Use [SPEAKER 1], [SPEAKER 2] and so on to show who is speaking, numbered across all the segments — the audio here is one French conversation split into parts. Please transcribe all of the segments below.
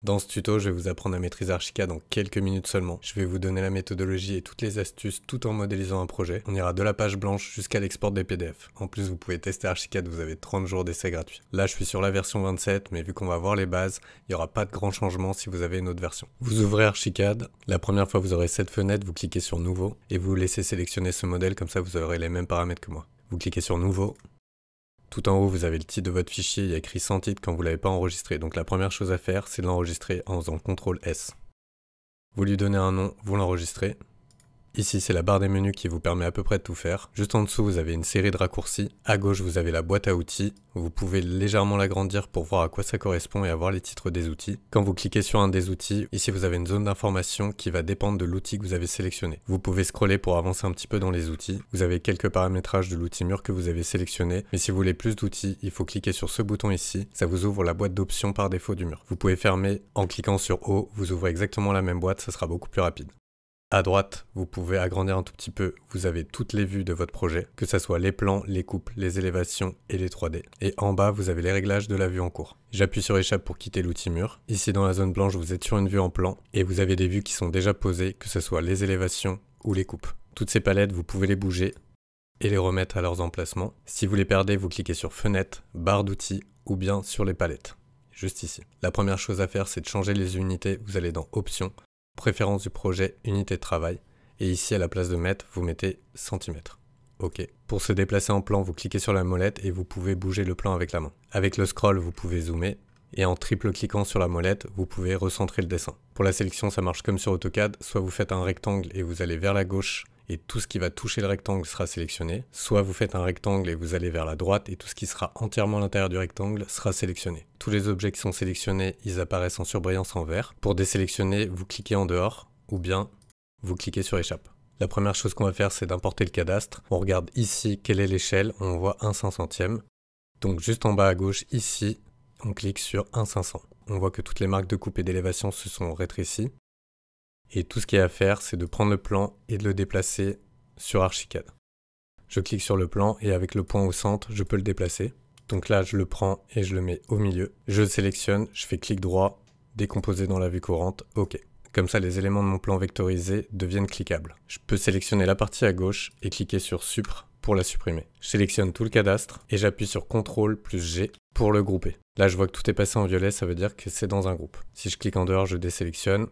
[SPEAKER 1] Dans ce tuto, je vais vous apprendre à maîtriser Archicad en quelques minutes seulement. Je vais vous donner la méthodologie et toutes les astuces tout en modélisant un projet. On ira de la page blanche jusqu'à l'export des PDF. En plus, vous pouvez tester Archicad, vous avez 30 jours d'essai gratuit. Là, je suis sur la version 27, mais vu qu'on va voir les bases, il n'y aura pas de grands changements si vous avez une autre version. Vous ouvrez Archicad, la première fois vous aurez cette fenêtre, vous cliquez sur Nouveau et vous laissez sélectionner ce modèle, comme ça vous aurez les mêmes paramètres que moi. Vous cliquez sur Nouveau. Tout en haut, vous avez le titre de votre fichier, il y a écrit sans titre quand vous ne l'avez pas enregistré. Donc la première chose à faire, c'est de l'enregistrer en faisant CTRL S. Vous lui donnez un nom, vous l'enregistrez. Ici, c'est la barre des menus qui vous permet à peu près de tout faire. Juste en dessous, vous avez une série de raccourcis. À gauche, vous avez la boîte à outils. Vous pouvez légèrement l'agrandir pour voir à quoi ça correspond et avoir les titres des outils. Quand vous cliquez sur un des outils, ici vous avez une zone d'information qui va dépendre de l'outil que vous avez sélectionné. Vous pouvez scroller pour avancer un petit peu dans les outils. Vous avez quelques paramétrages de l'outil mur que vous avez sélectionné. Mais si vous voulez plus d'outils, il faut cliquer sur ce bouton ici. Ça vous ouvre la boîte d'options par défaut du mur. Vous pouvez fermer en cliquant sur O. Vous ouvrez exactement la même boîte, ça sera beaucoup plus rapide. À droite, vous pouvez agrandir un tout petit peu, vous avez toutes les vues de votre projet, que ce soit les plans, les coupes, les élévations et les 3D. Et en bas, vous avez les réglages de la vue en cours. J'appuie sur Échappe pour quitter l'outil mur. Ici dans la zone blanche, vous êtes sur une vue en plan et vous avez des vues qui sont déjà posées, que ce soit les élévations ou les coupes. Toutes ces palettes, vous pouvez les bouger et les remettre à leurs emplacements. Si vous les perdez, vous cliquez sur Fenêtre, barre d'outils ou bien sur les palettes, juste ici. La première chose à faire, c'est de changer les unités. Vous allez dans Options, Préférence du projet, unité de travail, et ici à la place de mètres, vous mettez centimètres. Ok. Pour se déplacer en plan, vous cliquez sur la molette et vous pouvez bouger le plan avec la main. Avec le scroll, vous pouvez zoomer, et en triple cliquant sur la molette, vous pouvez recentrer le dessin. Pour la sélection, ça marche comme sur AutoCAD, soit vous faites un rectangle et vous allez vers la gauche, et tout ce qui va toucher le rectangle sera sélectionné, soit vous faites un rectangle et vous allez vers la droite et tout ce qui sera entièrement à l'intérieur du rectangle sera sélectionné. Tous les objets qui sont sélectionnés, ils apparaissent en surbrillance en vert. Pour désélectionner, vous cliquez en dehors ou bien vous cliquez sur Échappe. La première chose qu'on va faire, c'est d'importer le cadastre. On regarde ici quelle est l'échelle, on voit 1/500. Donc juste en bas à gauche, ici, on clique sur 1/500. On voit que toutes les marques de coupe et d'élévation se sont rétrécies. Et tout ce qu'il y a à faire, c'est de prendre le plan et de le déplacer sur Archicad. Je clique sur le plan et avec le point au centre, je peux le déplacer. Donc là, je le prends et je le mets au milieu. Je le sélectionne, je fais clic droit, décomposer dans la vue courante, OK. Comme ça, les éléments de mon plan vectorisé deviennent cliquables. Je peux sélectionner la partie à gauche et cliquer sur Supr pour la supprimer. Je sélectionne tout le cadastre et j'appuie sur CTRL plus G pour le grouper. Là, je vois que tout est passé en violet, ça veut dire que c'est dans un groupe. Si je clique en dehors, je désélectionne.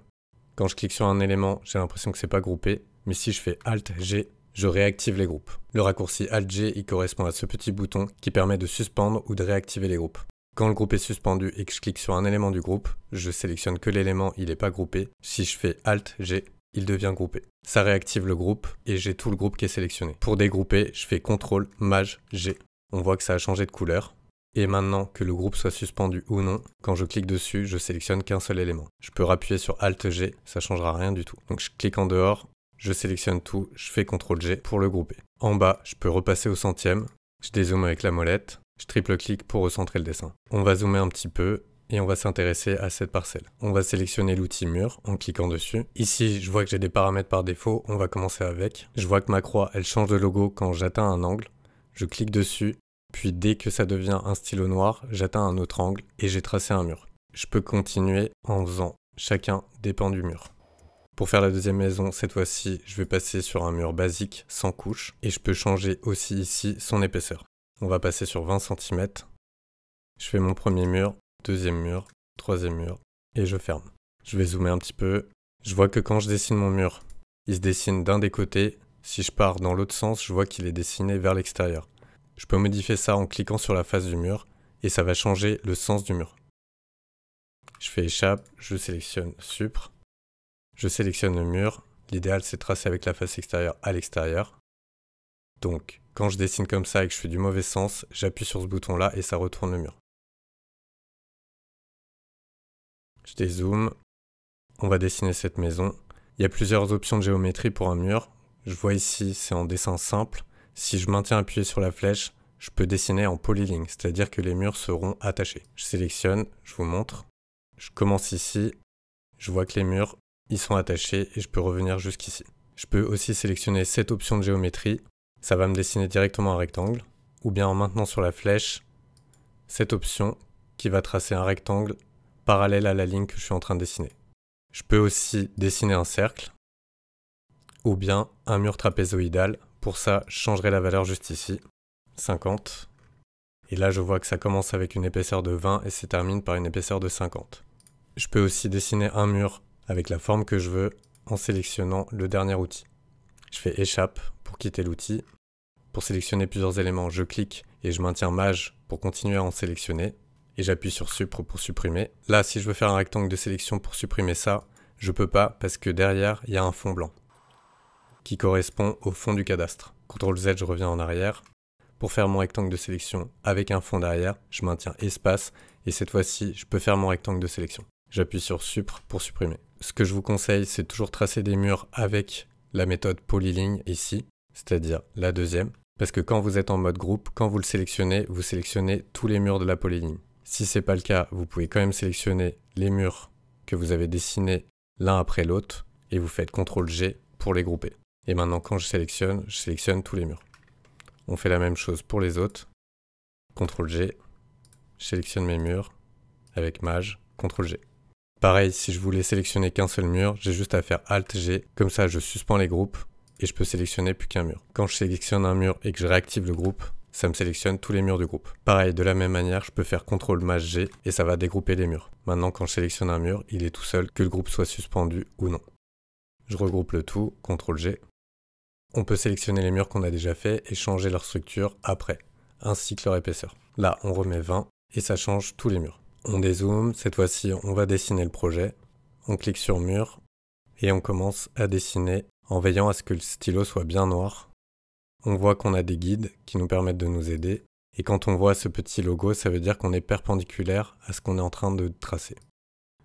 [SPEAKER 1] Quand je clique sur un élément, j'ai l'impression que c'est pas groupé, mais si je fais Alt-G, je réactive les groupes. Le raccourci Alt-G, il correspond à ce petit bouton qui permet de suspendre ou de réactiver les groupes. Quand le groupe est suspendu et que je clique sur un élément du groupe, je sélectionne que l'élément, il n'est pas groupé. Si je fais Alt-G, il devient groupé. Ça réactive le groupe et j'ai tout le groupe qui est sélectionné. Pour dégrouper, je fais CTRL-Maj-G. On voit que ça a changé de couleur. Et maintenant que le groupe soit suspendu ou non, quand je clique dessus, je sélectionne qu'un seul élément. Je peux appuyer sur Alt-G, ça changera rien du tout. Donc je clique en dehors, je sélectionne tout, je fais CTRL-G pour le grouper. En bas, je peux repasser au centième, je dézoome avec la molette, je triple-clique pour recentrer le dessin. On va zoomer un petit peu et on va s'intéresser à cette parcelle. On va sélectionner l'outil mur en cliquant dessus. Ici, je vois que j'ai des paramètres par défaut, on va commencer avec. Je vois que ma croix, elle change de logo quand j'atteins un angle. Je clique dessus. Puis dès que ça devient un stylo noir, j'atteins un autre angle et j'ai tracé un mur. Je peux continuer en faisant chacun des pans du mur. Pour faire la deuxième maison, cette fois-ci, je vais passer sur un mur basique sans couche et je peux changer aussi ici son épaisseur. On va passer sur 20 cm. Je fais mon premier mur, deuxième mur, troisième mur et je ferme. Je vais zoomer un petit peu. Je vois que quand je dessine mon mur, il se dessine d'un des côtés. Si je pars dans l'autre sens, je vois qu'il est dessiné vers l'extérieur. Je peux modifier ça en cliquant sur la face du mur et ça va changer le sens du mur. Je fais Échappe, je sélectionne Supr, je sélectionne le mur. L'idéal c'est de tracer avec la face extérieure à l'extérieur. Donc quand je dessine comme ça et que je fais du mauvais sens, j'appuie sur ce bouton là et ça retourne le mur. Je dézoome, on va dessiner cette maison. Il y a plusieurs options de géométrie pour un mur. Je vois ici c'est en dessin simple. Si je maintiens appuyé sur la flèche, je peux dessiner en polyligne, c'est-à-dire que les murs seront attachés. Je sélectionne, je vous montre. Je commence ici, je vois que les murs, ils sont attachés et je peux revenir jusqu'ici. Je peux aussi sélectionner cette option de géométrie, ça va me dessiner directement un rectangle, ou bien en maintenant sur la flèche, cette option qui va tracer un rectangle parallèle à la ligne que je suis en train de dessiner. Je peux aussi dessiner un cercle ou bien un mur trapézoïdal. Pour ça, je changerai la valeur juste ici, 50. Et là, je vois que ça commence avec une épaisseur de 20 et se termine par une épaisseur de 50. Je peux aussi dessiner un mur avec la forme que je veux en sélectionnant le dernier outil. Je fais échappe pour quitter l'outil. Pour sélectionner plusieurs éléments, je clique et je maintiens Maj pour continuer à en sélectionner. Et j'appuie sur Supr pour supprimer. Là, si je veux faire un rectangle de sélection pour supprimer ça, je peux pas parce que derrière, il y a un fond blanc qui correspond au fond du cadastre. CTRL Z, je reviens en arrière. Pour faire mon rectangle de sélection avec un fond derrière, je maintiens espace et cette fois-ci, je peux faire mon rectangle de sélection. J'appuie sur Supr pour supprimer. Ce que je vous conseille, c'est toujours tracer des murs avec la méthode polyligne ici, c'est-à-dire la deuxième, parce que quand vous êtes en mode groupe, quand vous sélectionnez tous les murs de la polyligne. Si c'est pas le cas, vous pouvez quand même sélectionner les murs que vous avez dessinés l'un après l'autre et vous faites CTRL G pour les grouper. Et maintenant, quand je sélectionne tous les murs. On fait la même chose pour les autres. CTRL G, je sélectionne mes murs avec Maj, CTRL G. Pareil, si je voulais sélectionner qu'un seul mur, j'ai juste à faire Alt G, comme ça je suspends les groupes et je peux sélectionner plus qu'un mur. Quand je sélectionne un mur et que je réactive le groupe, ça me sélectionne tous les murs du groupe. Pareil, de la même manière, je peux faire CTRL Maj G et ça va dégrouper les murs. Maintenant, quand je sélectionne un mur, il est tout seul, que le groupe soit suspendu ou non. Je regroupe le tout, CTRL G. On peut sélectionner les murs qu'on a déjà fait et changer leur structure après, ainsi que leur épaisseur. Là, on remet 20 et ça change tous les murs. On dézoome, cette fois-ci, on va dessiner le projet. On clique sur mur et on commence à dessiner en veillant à ce que le stylo soit bien noir. On voit qu'on a des guides qui nous permettent de nous aider. Et quand on voit ce petit logo, ça veut dire qu'on est perpendiculaire à ce qu'on est en train de tracer.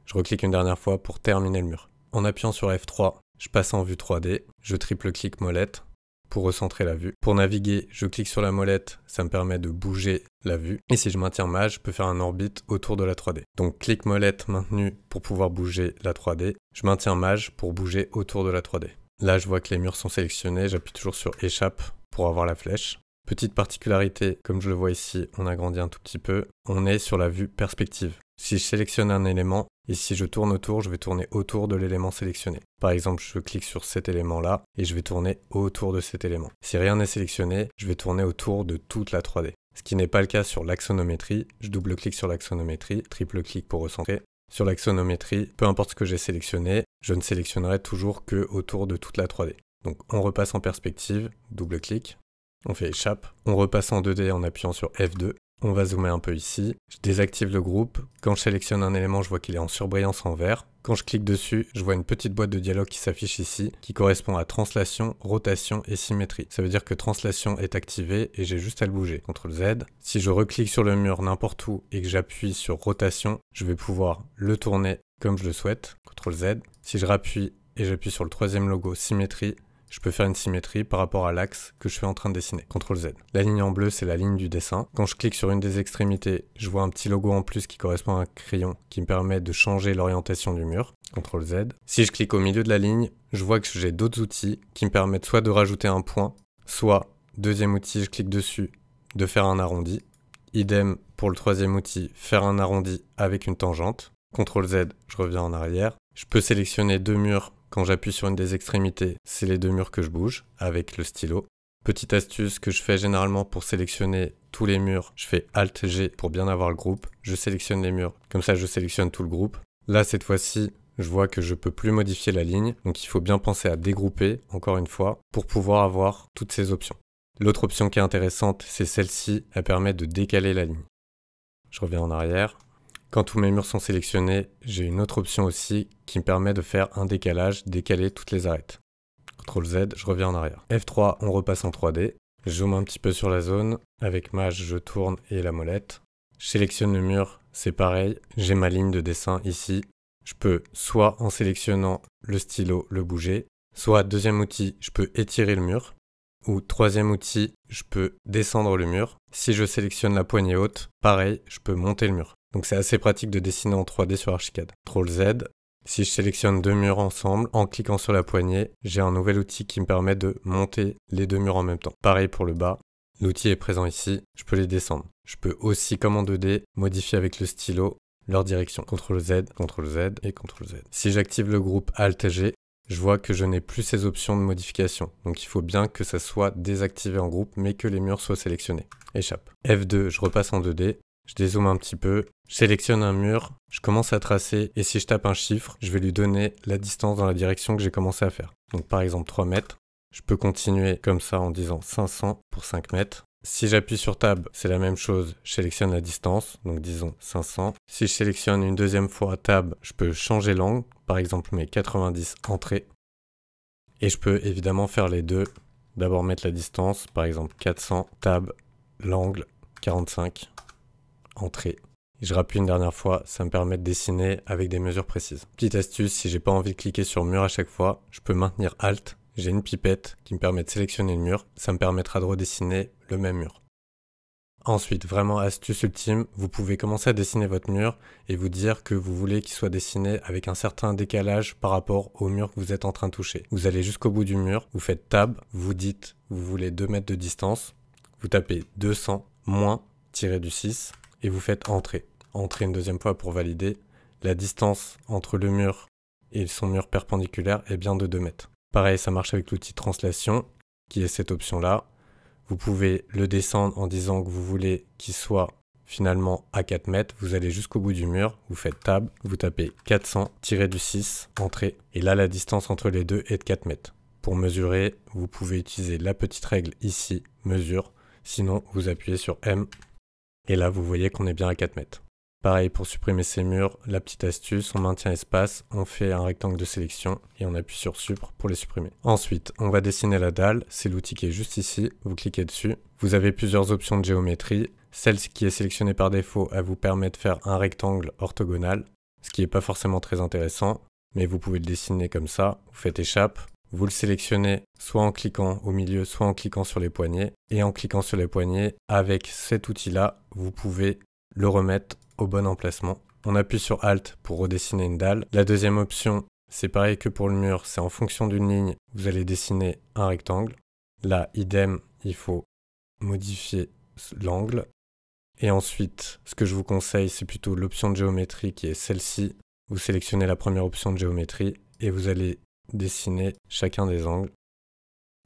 [SPEAKER 1] Je reclique une dernière fois pour terminer le mur. En appuyant sur F3, je passe en vue 3D. Je triple-clique molette pour recentrer la vue. Pour naviguer, je clique sur la molette, ça me permet de bouger la vue. Et si je maintiens Maj, je peux faire un orbite autour de la 3D. Donc clic molette maintenu pour pouvoir bouger la 3D. Je maintiens Maj pour bouger autour de la 3D. Là, je vois que les murs sont sélectionnés. J'appuie toujours sur échappe pour avoir la flèche. Petite particularité, comme je le vois ici, on agrandit un tout petit peu. On est sur la vue perspective. Si je sélectionne un élément, et si je tourne autour, je vais tourner autour de l'élément sélectionné. Par exemple, je clique sur cet élément-là, et je vais tourner autour de cet élément. Si rien n'est sélectionné, je vais tourner autour de toute la 3D. Ce qui n'est pas le cas sur l'axonométrie. Je double-clique sur l'axonométrie, triple-clic pour recentrer. Sur l'axonométrie, peu importe ce que j'ai sélectionné, je ne sélectionnerai toujours que autour de toute la 3D. Donc on repasse en perspective, double-clic, on fait échappe, on repasse en 2D en appuyant sur F2. On va zoomer un peu ici, je désactive le groupe. Quand je sélectionne un élément, je vois qu'il est en surbrillance en vert. Quand je clique dessus, je vois une petite boîte de dialogue qui s'affiche ici, qui correspond à translation, rotation et symétrie. Ça veut dire que translation est activée et j'ai juste à le bouger. CTRL Z. Si je reclique sur le mur n'importe où et que j'appuie sur rotation, je vais pouvoir le tourner comme je le souhaite. CTRL Z. Si je rappuie et j'appuie sur le troisième logo symétrie, je peux faire une symétrie par rapport à l'axe que je suis en train de dessiner. CTRL Z. La ligne en bleu, c'est la ligne du dessin. Quand je clique sur une des extrémités, je vois un petit logo en plus qui correspond à un crayon qui me permet de changer l'orientation du mur. CTRL Z. Si je clique au milieu de la ligne, je vois que j'ai d'autres outils qui me permettent soit de rajouter un point, soit, deuxième outil, je clique dessus, de faire un arrondi. Idem pour le troisième outil, faire un arrondi avec une tangente. CTRL Z, je reviens en arrière. Je peux sélectionner deux murs. Quand j'appuie sur une des extrémités, c'est les deux murs que je bouge avec le stylo. Petite astuce que je fais généralement pour sélectionner tous les murs, je fais Alt G pour bien avoir le groupe. Je sélectionne les murs, comme ça je sélectionne tout le groupe. Là cette fois-ci, je vois que je peux plus modifier la ligne, donc il faut bien penser à dégrouper, encore une fois, pour pouvoir avoir toutes ces options. L'autre option qui est intéressante, c'est celle-ci, elle permet de décaler la ligne. Je reviens en arrière. Quand tous mes murs sont sélectionnés, j'ai une autre option aussi qui me permet de faire un décalage, décaler toutes les arêtes. CTRL Z, je reviens en arrière. F3, on repasse en 3D. Je zoome un petit peu sur la zone. Avec Maj, je tourne et la molette. Je sélectionne le mur, c'est pareil. J'ai ma ligne de dessin ici. Je peux, soit en sélectionnant le stylo, le bouger. Soit, deuxième outil, je peux étirer le mur. Ou troisième outil, je peux descendre le mur. Si je sélectionne la poignée haute, pareil, je peux monter le mur. Donc c'est assez pratique de dessiner en 3D sur Archicad. CTRL Z. Si je sélectionne deux murs ensemble, en cliquant sur la poignée, j'ai un nouvel outil qui me permet de monter les deux murs en même temps. Pareil pour le bas, l'outil est présent ici, je peux les descendre. Je peux aussi, comme en 2D, modifier avec le stylo leur direction. CTRL Z et CTRL Z. Si j'active le groupe Alt G, je vois que je n'ai plus ces options de modification. Donc il faut bien que ça soit désactivé en groupe, mais que les murs soient sélectionnés. Échappe. F2, je repasse en 2D. Je dézoome un petit peu, je sélectionne un mur, je commence à tracer et si je tape un chiffre, je vais lui donner la distance dans la direction que j'ai commencé à faire. Donc par exemple 3 mètres, je peux continuer comme ça en disant 500 pour 5 mètres. Si j'appuie sur Tab, c'est la même chose, je sélectionne la distance, donc disons 500. Si je sélectionne une deuxième fois Tab, je peux changer l'angle, par exemple mes 90 entrée. Et je peux évidemment faire les deux, d'abord mettre la distance, par exemple 400, Tab, l'angle, 45. Entrée. Et je rappuie une dernière fois, ça me permet de dessiner avec des mesures précises. Petite astuce, si j'ai pas envie de cliquer sur mur à chaque fois, je peux maintenir Alt, j'ai une pipette qui me permet de sélectionner le mur, ça me permettra de redessiner le même mur. Ensuite, vraiment astuce ultime, vous pouvez commencer à dessiner votre mur et vous dire que vous voulez qu'il soit dessiné avec un certain décalage par rapport au mur que vous êtes en train de toucher. Vous allez jusqu'au bout du mur, vous faites Tab, vous dites vous voulez 2 mètres de distance, vous tapez 200 moins tiré du 6 et vous faites Entrée. Entrée une deuxième fois pour valider. La distance entre le mur et son mur perpendiculaire est bien de 2 mètres. Pareil, ça marche avec l'outil Translation, qui est cette option-là. Vous pouvez le descendre en disant que vous voulez qu'il soit finalement à 4 mètres. Vous allez jusqu'au bout du mur, vous faites Tab, vous tapez 400, tiré du 6, Entrée. Et là, la distance entre les deux est de 4 mètres. Pour mesurer, vous pouvez utiliser la petite règle ici, mesure. Sinon, vous appuyez sur M. Et là, vous voyez qu'on est bien à 4 mètres. Pareil, pour supprimer ces murs, la petite astuce, on maintient espace, on fait un rectangle de sélection et on appuie sur Supr pour les supprimer. Ensuite, on va dessiner la dalle, c'est l'outil qui est juste ici, vous cliquez dessus. Vous avez plusieurs options de géométrie. Celle qui est sélectionnée par défaut, elle vous permet de faire un rectangle orthogonal, ce qui n'est pas forcément très intéressant, mais vous pouvez le dessiner comme ça. Vous faites Échappe. Vous le sélectionnez soit en cliquant au milieu, soit en cliquant sur les poignets. Et en cliquant sur les poignets, avec cet outil-là, vous pouvez le remettre au bon emplacement. On appuie sur Alt pour redessiner une dalle. La deuxième option, c'est pareil que pour le mur, c'est en fonction d'une ligne, vous allez dessiner un rectangle. Là, idem, il faut modifier l'angle. Et ensuite, ce que je vous conseille, c'est plutôt l'option de géométrie qui est celle-ci. Vous sélectionnez la première option de géométrie et vous allez dessiner chacun des angles.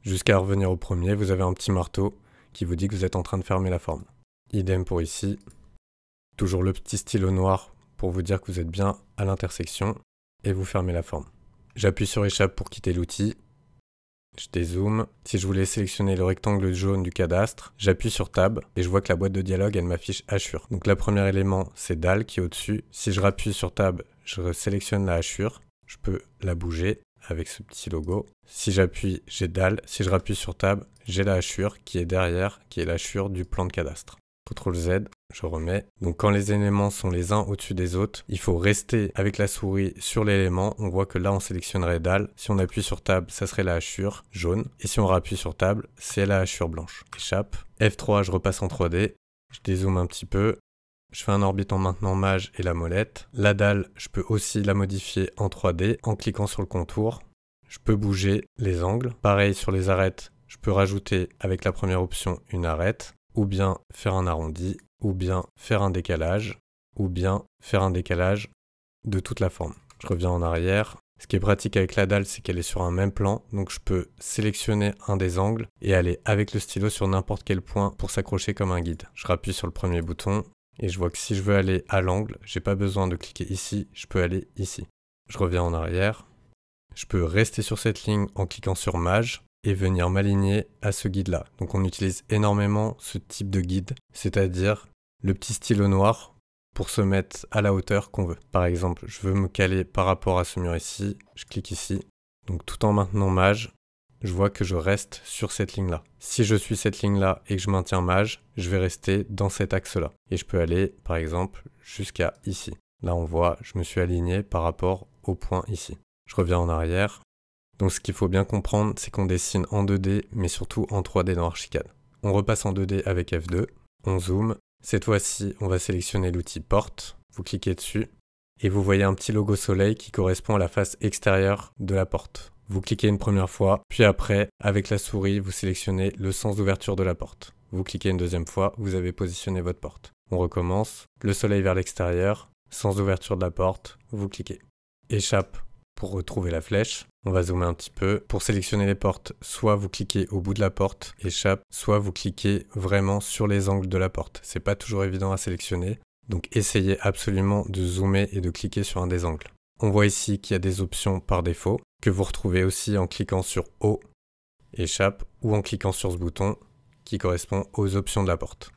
[SPEAKER 1] Jusqu'à revenir au premier, vous avez un petit marteau qui vous dit que vous êtes en train de fermer la forme. Idem pour ici. Toujours le petit stylo noir pour vous dire que vous êtes bien à l'intersection et vous fermez la forme. J'appuie sur Échappe pour quitter l'outil. Je dézoome. Si je voulais sélectionner le rectangle jaune du cadastre, j'appuie sur Tab et je vois que la boîte de dialogue, elle m'affiche hachure. Donc le premier élément, c'est dalle qui est au-dessus. Si je rappuie sur Tab, je sélectionne la hachure. Je peux la bouger avec ce petit logo. Si j'appuie, j'ai dalle. Si je rappuie sur Tab, j'ai la hachure qui est derrière, qui est la hachure du plan de cadastre. CTRL Z, je remets. Donc quand les éléments sont les uns au-dessus des autres, il faut rester avec la souris sur l'élément. On voit que là, on sélectionnerait dalle. Si on appuie sur Tab, ça serait la hachure jaune. Et si on rappuie sur Tab, c'est la hachure blanche. Échappe. F3, je repasse en 3D. Je dézoome un petit peu. Je fais un orbite en maintenant mage et la molette. La dalle, je peux aussi la modifier en 3D en cliquant sur le contour. Je peux bouger les angles. Pareil sur les arêtes, je peux rajouter avec la première option une arête, ou bien faire un arrondi, ou bien faire un décalage, ou bien faire un décalage de toute la forme. Je reviens en arrière. Ce qui est pratique avec la dalle, c'est qu'elle est sur un même plan, donc je peux sélectionner un des angles et aller avec le stylo sur n'importe quel point pour s'accrocher comme un guide. Je rappuie sur le premier bouton. Et je vois que si je veux aller à l'angle, j'ai pas besoin de cliquer ici, je peux aller ici. Je reviens en arrière. Je peux rester sur cette ligne en cliquant sur Mage et venir m'aligner à ce guide-là. Donc on utilise énormément ce type de guide, c'est-à-dire le petit stylo noir pour se mettre à la hauteur qu'on veut. Par exemple, je veux me caler par rapport à ce mur ici, je clique ici. Donc tout en maintenant Mage, je vois que je reste sur cette ligne-là. Si je suis cette ligne-là et que je maintiens Mage, je vais rester dans cet axe-là. Et je peux aller, par exemple, jusqu'à ici. Là, on voit, je me suis aligné par rapport au point ici. Je reviens en arrière. Donc, ce qu'il faut bien comprendre, c'est qu'on dessine en 2D, mais surtout en 3D dans Archicad. On repasse en 2D avec F2. On zoome. Cette fois-ci, on va sélectionner l'outil Porte. Vous cliquez dessus. Et vous voyez un petit logo soleil qui correspond à la face extérieure de la porte. Vous cliquez une première fois, puis après, avec la souris, vous sélectionnez le sens d'ouverture de la porte. Vous cliquez une deuxième fois, vous avez positionné votre porte. On recommence, le soleil vers l'extérieur, Sens d'ouverture de la porte, vous cliquez. Échappe pour retrouver la flèche. On va zoomer un petit peu. Pour sélectionner les portes, soit vous cliquez au bout de la porte, échappe, soit vous cliquez vraiment sur les angles de la porte. C'est pas toujours évident à sélectionner, donc essayez absolument de zoomer et de cliquer sur un des angles. On voit ici qu'il y a des options par défaut, que vous retrouvez aussi en cliquant sur O, échappe, ou en cliquant sur ce bouton qui correspond aux options de la porte,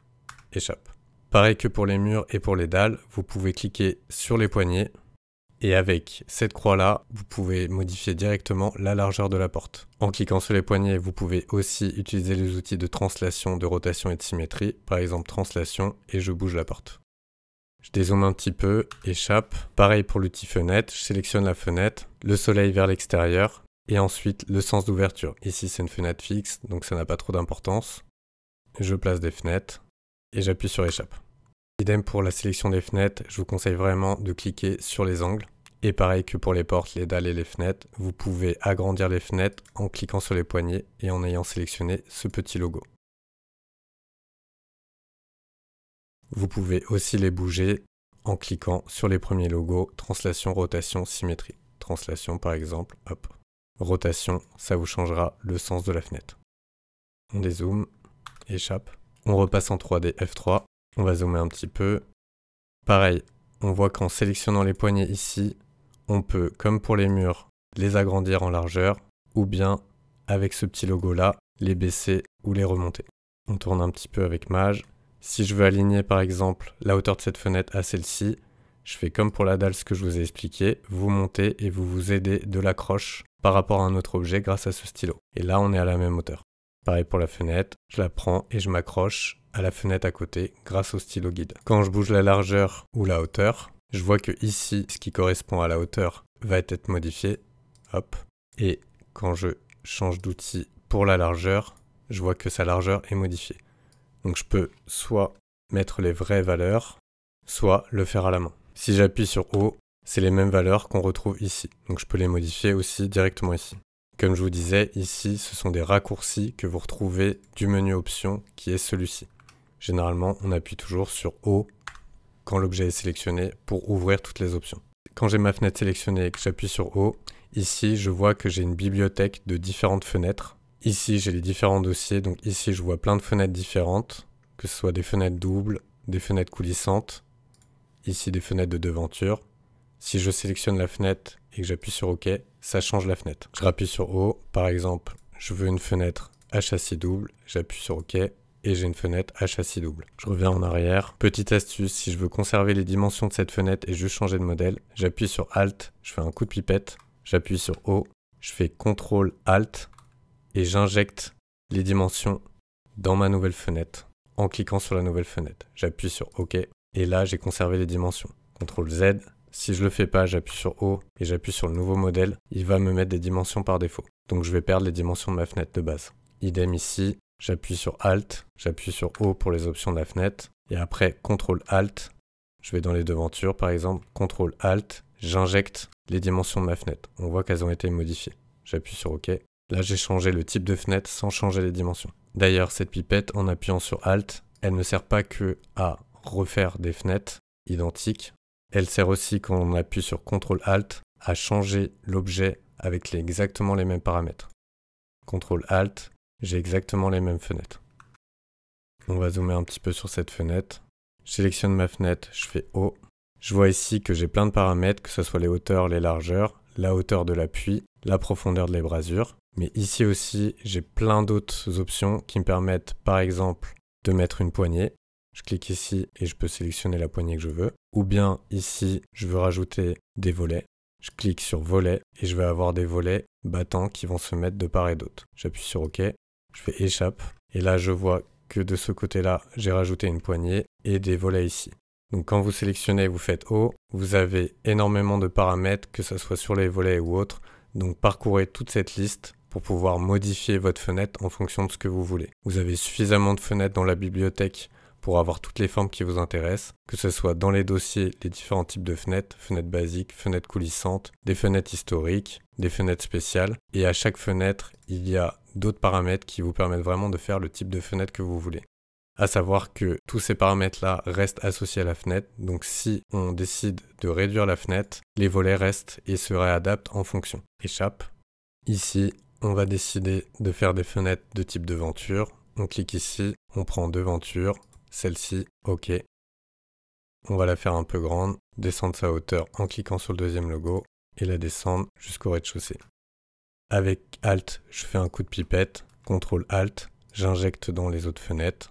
[SPEAKER 1] échappe. Pareil que pour les murs et pour les dalles, vous pouvez cliquer sur les poignées, et avec cette croix-là, vous pouvez modifier directement la largeur de la porte. En cliquant sur les poignées, vous pouvez aussi utiliser les outils de translation, de rotation et de symétrie, par exemple translation, et je bouge la porte. Je dézoome un petit peu, échappe. Pareil pour l'outil fenêtre, je sélectionne la fenêtre, le soleil vers l'extérieur, et ensuite le sens d'ouverture. Ici c'est une fenêtre fixe, donc ça n'a pas trop d'importance. Je place des fenêtres, et j'appuie sur échappe. Idem pour la sélection des fenêtres, je vous conseille vraiment de cliquer sur les angles. Et pareil que pour les portes, les dalles et les fenêtres, vous pouvez agrandir les fenêtres en cliquant sur les poignées et en ayant sélectionné ce petit logo. Vous pouvez aussi les bouger en cliquant sur les premiers logos, translation, rotation, symétrie. Translation par exemple, hop. Rotation, ça vous changera le sens de la fenêtre. On dézoome, échappe. On repasse en 3D F3. On va zoomer un petit peu. Pareil, on voit qu'en sélectionnant les poignées ici, on peut, comme pour les murs, les agrandir en largeur, ou bien, avec ce petit logo-là, les baisser ou les remonter. On tourne un petit peu avec Mage. Si je veux aligner par exemple la hauteur de cette fenêtre à celle-ci, je fais comme pour la dalle ce que je vous ai expliqué, vous montez et vous vous aidez de l'accroche par rapport à un autre objet grâce à ce stylo. Et là, on est à la même hauteur. Pareil pour la fenêtre, je la prends et je m'accroche à la fenêtre à côté grâce au stylo guide. Quand je bouge la largeur ou la hauteur, je vois que ici, ce qui correspond à la hauteur va être modifié. Hop. Et quand je change d'outil pour la largeur, je vois que sa largeur est modifiée. Donc je peux soit mettre les vraies valeurs, soit le faire à la main. Si j'appuie sur O, c'est les mêmes valeurs qu'on retrouve ici. Donc je peux les modifier aussi directement ici. Comme je vous disais, ici, ce sont des raccourcis que vous retrouvez du menu options qui est celui-ci. Généralement, on appuie toujours sur O quand l'objet est sélectionné pour ouvrir toutes les options. Quand j'ai ma fenêtre sélectionnée et que j'appuie sur O, ici, je vois que j'ai une bibliothèque de différentes fenêtres. Ici, j'ai les différents dossiers, donc ici, je vois plein de fenêtres différentes, que ce soit des fenêtres doubles, des fenêtres coulissantes, ici des fenêtres de devanture. Si je sélectionne la fenêtre et que j'appuie sur OK, ça change la fenêtre. Je rappuie sur O, par exemple, je veux une fenêtre à châssis double, j'appuie sur OK et j'ai une fenêtre à châssis double. Je reviens en arrière. Petite astuce, si je veux conserver les dimensions de cette fenêtre et juste changer de modèle, j'appuie sur Alt, je fais un coup de pipette, j'appuie sur O, je fais CTRL Alt et j'injecte les dimensions dans ma nouvelle fenêtre en cliquant sur la nouvelle fenêtre. J'appuie sur OK et là j'ai conservé les dimensions. CTRL Z. Si je le fais pas, j'appuie sur O et j'appuie sur le nouveau modèle, il va me mettre des dimensions par défaut. Donc je vais perdre les dimensions de ma fenêtre de base. Idem ici, j'appuie sur Alt, j'appuie sur O pour les options de la fenêtre, et après CTRL Alt, je vais dans les devantures par exemple, CTRL Alt, j'injecte les dimensions de ma fenêtre. On voit qu'elles ont été modifiées. J'appuie sur OK. Là j'ai changé le type de fenêtre sans changer les dimensions. D'ailleurs cette pipette, en appuyant sur Alt, elle ne sert pas que à refaire des fenêtres identiques. Elle sert aussi, quand on appuie sur CTRL Alt, à changer l'objet avec exactement les mêmes paramètres. CTRL Alt, j'ai exactement les mêmes fenêtres. On va zoomer un petit peu sur cette fenêtre. Je sélectionne ma fenêtre, je fais O. Je vois ici que j'ai plein de paramètres, que ce soit les hauteurs, les largeurs, la hauteur de l'appui, la profondeur de l'ébrasure. Mais ici aussi, j'ai plein d'autres options qui me permettent, par exemple, de mettre une poignée. Je clique ici et je peux sélectionner la poignée que je veux. Ou bien ici, je veux rajouter des volets. Je clique sur volets et je vais avoir des volets battants qui vont se mettre de part et d'autre. J'appuie sur OK, je fais échappe. Et là, je vois que de ce côté-là, j'ai rajouté une poignée et des volets ici. Donc quand vous sélectionnez, vous faites O, vous avez énormément de paramètres, que ce soit sur les volets ou autres. Donc parcourez toute cette liste pour pouvoir modifier votre fenêtre en fonction de ce que vous voulez. Vous avez suffisamment de fenêtres dans la bibliothèque pour avoir toutes les formes qui vous intéressent, que ce soit dans les dossiers, les différents types de fenêtres basiques, fenêtres coulissantes, des fenêtres historiques, des fenêtres spéciales. Et à chaque fenêtre, il y a d'autres paramètres qui vous permettent vraiment de faire le type de fenêtre que vous voulez. À savoir que tous ces paramètres-là restent associés à la fenêtre, donc si on décide de réduire la fenêtre, les volets restent et se réadaptent en fonction. Échappe. Ici, on va décider de faire des fenêtres de type devanture. On clique ici, on prend devanture, celle-ci, OK. On va la faire un peu grande, descendre sa hauteur en cliquant sur le deuxième logo et la descendre jusqu'au rez-de-chaussée. Avec Alt, je fais un coup de pipette, CTRL Alt, j'injecte dans les autres fenêtres.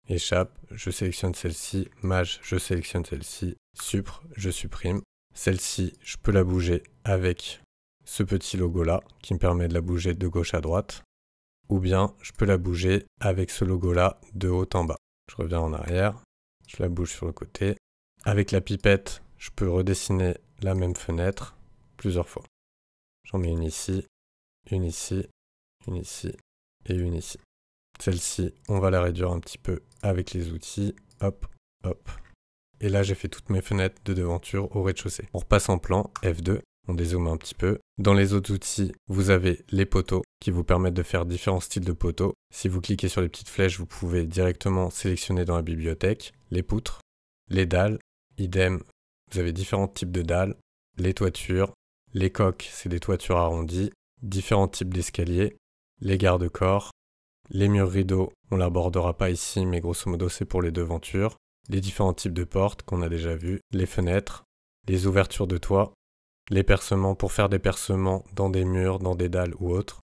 [SPEAKER 1] Échappe, je sélectionne celle-ci, Maj, je sélectionne celle-ci, Supr, je supprime. Celle-ci, je peux la bouger avec ce petit logo-là qui me permet de la bouger de gauche à droite. Ou bien, je peux la bouger avec ce logo-là de haut en bas. Je reviens en arrière, je la bouge sur le côté. Avec la pipette, je peux redessiner la même fenêtre plusieurs fois. J'en mets une ici, une ici, une ici et une ici. Celle-ci, on va la réduire un petit peu avec les outils. Hop, hop. Et là, j'ai fait toutes mes fenêtres de devanture au rez-de-chaussée. On repasse en plan, F2, on dézoome un petit peu. Dans les autres outils, vous avez les poteaux qui vous permettent de faire différents styles de poteaux. Si vous cliquez sur les petites flèches, vous pouvez directement sélectionner dans la bibliothèque les poutres, les dalles, idem, vous avez différents types de dalles, les toitures, les coques, c'est des toitures arrondies, différents types d'escaliers, les garde-corps, les murs rideaux, on l'abordera pas ici, mais grosso modo c'est pour les devantures, les différents types de portes qu'on a déjà vus, les fenêtres, les ouvertures de toit, les percements pour faire des percements dans des murs, dans des dalles ou autres,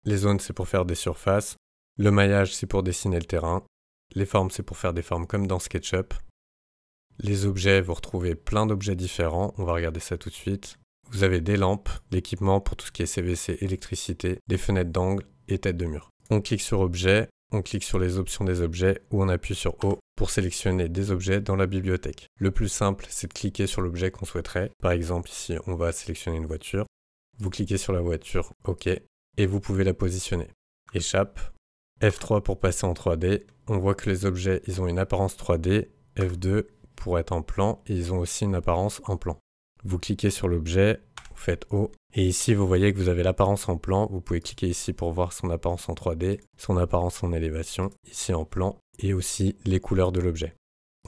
[SPEAKER 1] les zones c'est pour faire des surfaces, le maillage c'est pour dessiner le terrain, les formes c'est pour faire des formes comme dans SketchUp, les objets, vous retrouvez plein d'objets différents, on va regarder ça tout de suite. Vous avez des lampes, l'équipement pour tout ce qui est CVC, électricité, des fenêtres d'angle et tête de mur. On clique sur Objet, on clique sur les options des objets ou on appuie sur O pour sélectionner des objets dans la bibliothèque. Le plus simple, c'est de cliquer sur l'objet qu'on souhaiterait. Par exemple, ici, on va sélectionner une voiture. Vous cliquez sur la voiture, OK, et vous pouvez la positionner. Échappe, F3 pour passer en 3D. On voit que les objets, ils ont une apparence 3D, F2 pour être en plan et ils ont aussi une apparence en plan. Vous cliquez sur l'objet, vous faites O, et ici vous voyez que vous avez l'apparence en plan, vous pouvez cliquer ici pour voir son apparence en 3D, son apparence en élévation, ici en plan, et aussi les couleurs de l'objet.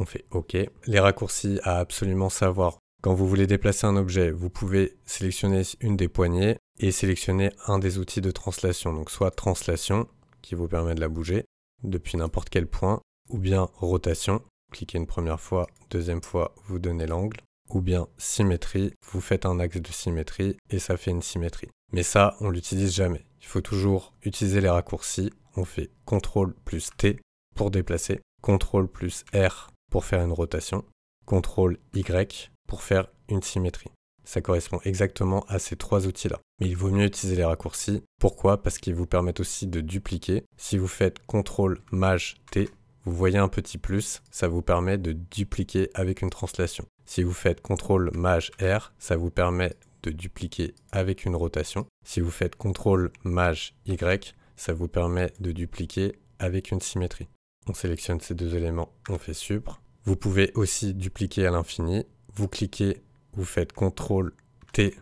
[SPEAKER 1] On fait OK. Les raccourcis à absolument savoir. Quand vous voulez déplacer un objet, vous pouvez sélectionner une des poignées et sélectionner un des outils de translation, donc soit translation, qui vous permet de la bouger depuis n'importe quel point, ou bien rotation, cliquez une première fois, deuxième fois, vous donnez l'angle, ou bien symétrie, vous faites un axe de symétrie et ça fait une symétrie. Mais ça, on l'utilise jamais. Il faut toujours utiliser les raccourcis. On fait CTRL plus T pour déplacer, CTRL plus R pour faire une rotation, CTRL Y pour faire une symétrie. Ça correspond exactement à ces trois outils-là. Mais il vaut mieux utiliser les raccourcis. Pourquoi? Parce qu'ils vous permettent aussi de dupliquer. Si vous faites CTRL Maj T, vous voyez un petit plus, ça vous permet de dupliquer avec une translation. Si vous faites CTRL Maj R, ça vous permet de dupliquer avec une rotation. Si vous faites CTRL Maj Y, ça vous permet de dupliquer avec une symétrie. On sélectionne ces deux éléments, on fait Supr. Vous pouvez aussi dupliquer à l'infini. Vous cliquez, vous faites CTRL T,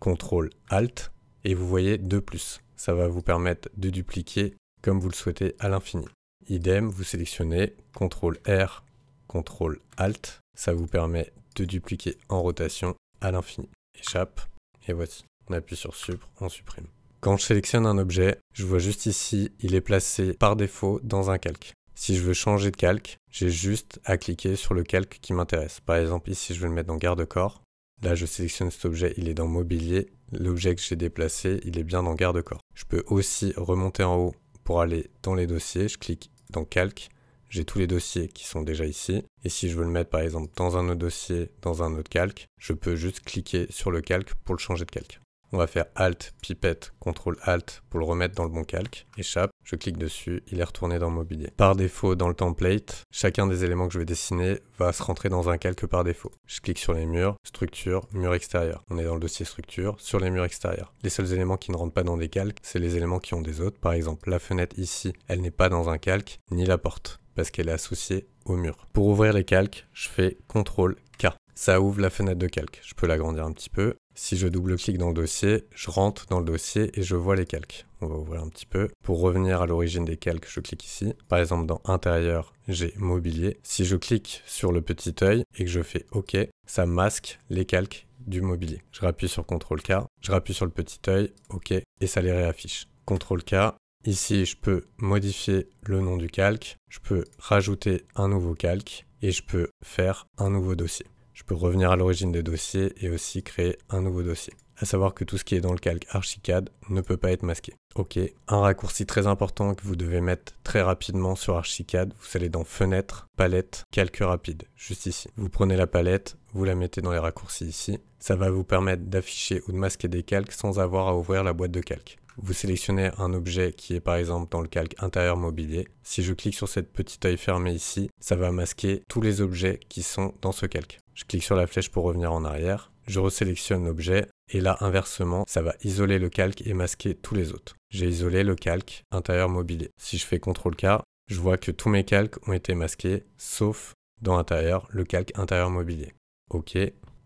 [SPEAKER 1] CTRL Alt, et vous voyez 2+. Ça va vous permettre de dupliquer comme vous le souhaitez à l'infini. Idem, vous sélectionnez CTRL R, CTRL Alt, ça vous permet de dupliquer en rotation à l'infini. Échappe, et voici. On appuie sur Supr, on supprime. Quand je sélectionne un objet, je vois juste ici, il est placé par défaut dans un calque. Si je veux changer de calque, j'ai juste à cliquer sur le calque qui m'intéresse. Par exemple, ici, je veux le mettre dans garde-corps. Là, je sélectionne cet objet, il est dans mobilier. L'objet que j'ai déplacé, il est bien dans garde-corps. Je peux aussi remonter en haut pour aller dans les dossiers. Je clique dans calque. J'ai tous les dossiers qui sont déjà ici. Et si je veux le mettre, par exemple, dans un autre dossier, dans un autre calque, je peux juste cliquer sur le calque pour le changer de calque. On va faire Alt, pipette, CTRL Alt pour le remettre dans le bon calque. Échappe, je clique dessus, il est retourné dans mobilier. Par défaut, dans le template, chacun des éléments que je vais dessiner va se rentrer dans un calque par défaut. Je clique sur les murs, structure, mur extérieur. On est dans le dossier structure, sur les murs extérieurs. Les seuls éléments qui ne rentrent pas dans des calques, c'est les éléments qui ont des autres. Par exemple, la fenêtre ici, elle n'est pas dans un calque, ni la porte, parce qu'elle est associée au mur. Pour ouvrir les calques, je fais CTRL K. Ça ouvre la fenêtre de calque. Je peux l'agrandir un petit peu. Si je double-clique dans le dossier, je rentre dans le dossier et je vois les calques. On va ouvrir un petit peu. Pour revenir à l'origine des calques, je clique ici. Par exemple, dans intérieur, j'ai mobilier. Si je clique sur le petit œil et que je fais OK, ça masque les calques du mobilier. Je rappuie sur CTRL-K, je rappuie sur le petit œil, OK, et ça les réaffiche. CTRL-K. Ici, je peux modifier le nom du calque, je peux rajouter un nouveau calque et je peux faire un nouveau dossier. Je peux revenir à l'origine des dossiers et aussi créer un nouveau dossier. À savoir que tout ce qui est dans le calque Archicad ne peut pas être masqué. OK. Un raccourci très important que vous devez mettre très rapidement sur Archicad, vous allez dans Fenêtre, Palette, Calque rapide, juste ici. Vous prenez la palette, vous la mettez dans les raccourcis ici. Ça va vous permettre d'afficher ou de masquer des calques sans avoir à ouvrir la boîte de calque. Vous sélectionnez un objet qui est par exemple dans le calque intérieur mobilier. Si je clique sur cette petite œil fermé ici, ça va masquer tous les objets qui sont dans ce calque. Je clique sur la flèche pour revenir en arrière. Je resélectionne l'objet et là inversement, ça va isoler le calque et masquer tous les autres. J'ai isolé le calque intérieur mobilier. Si je fais CTRL-K, je vois que tous mes calques ont été masqués sauf dans intérieur, le calque intérieur mobilier. OK.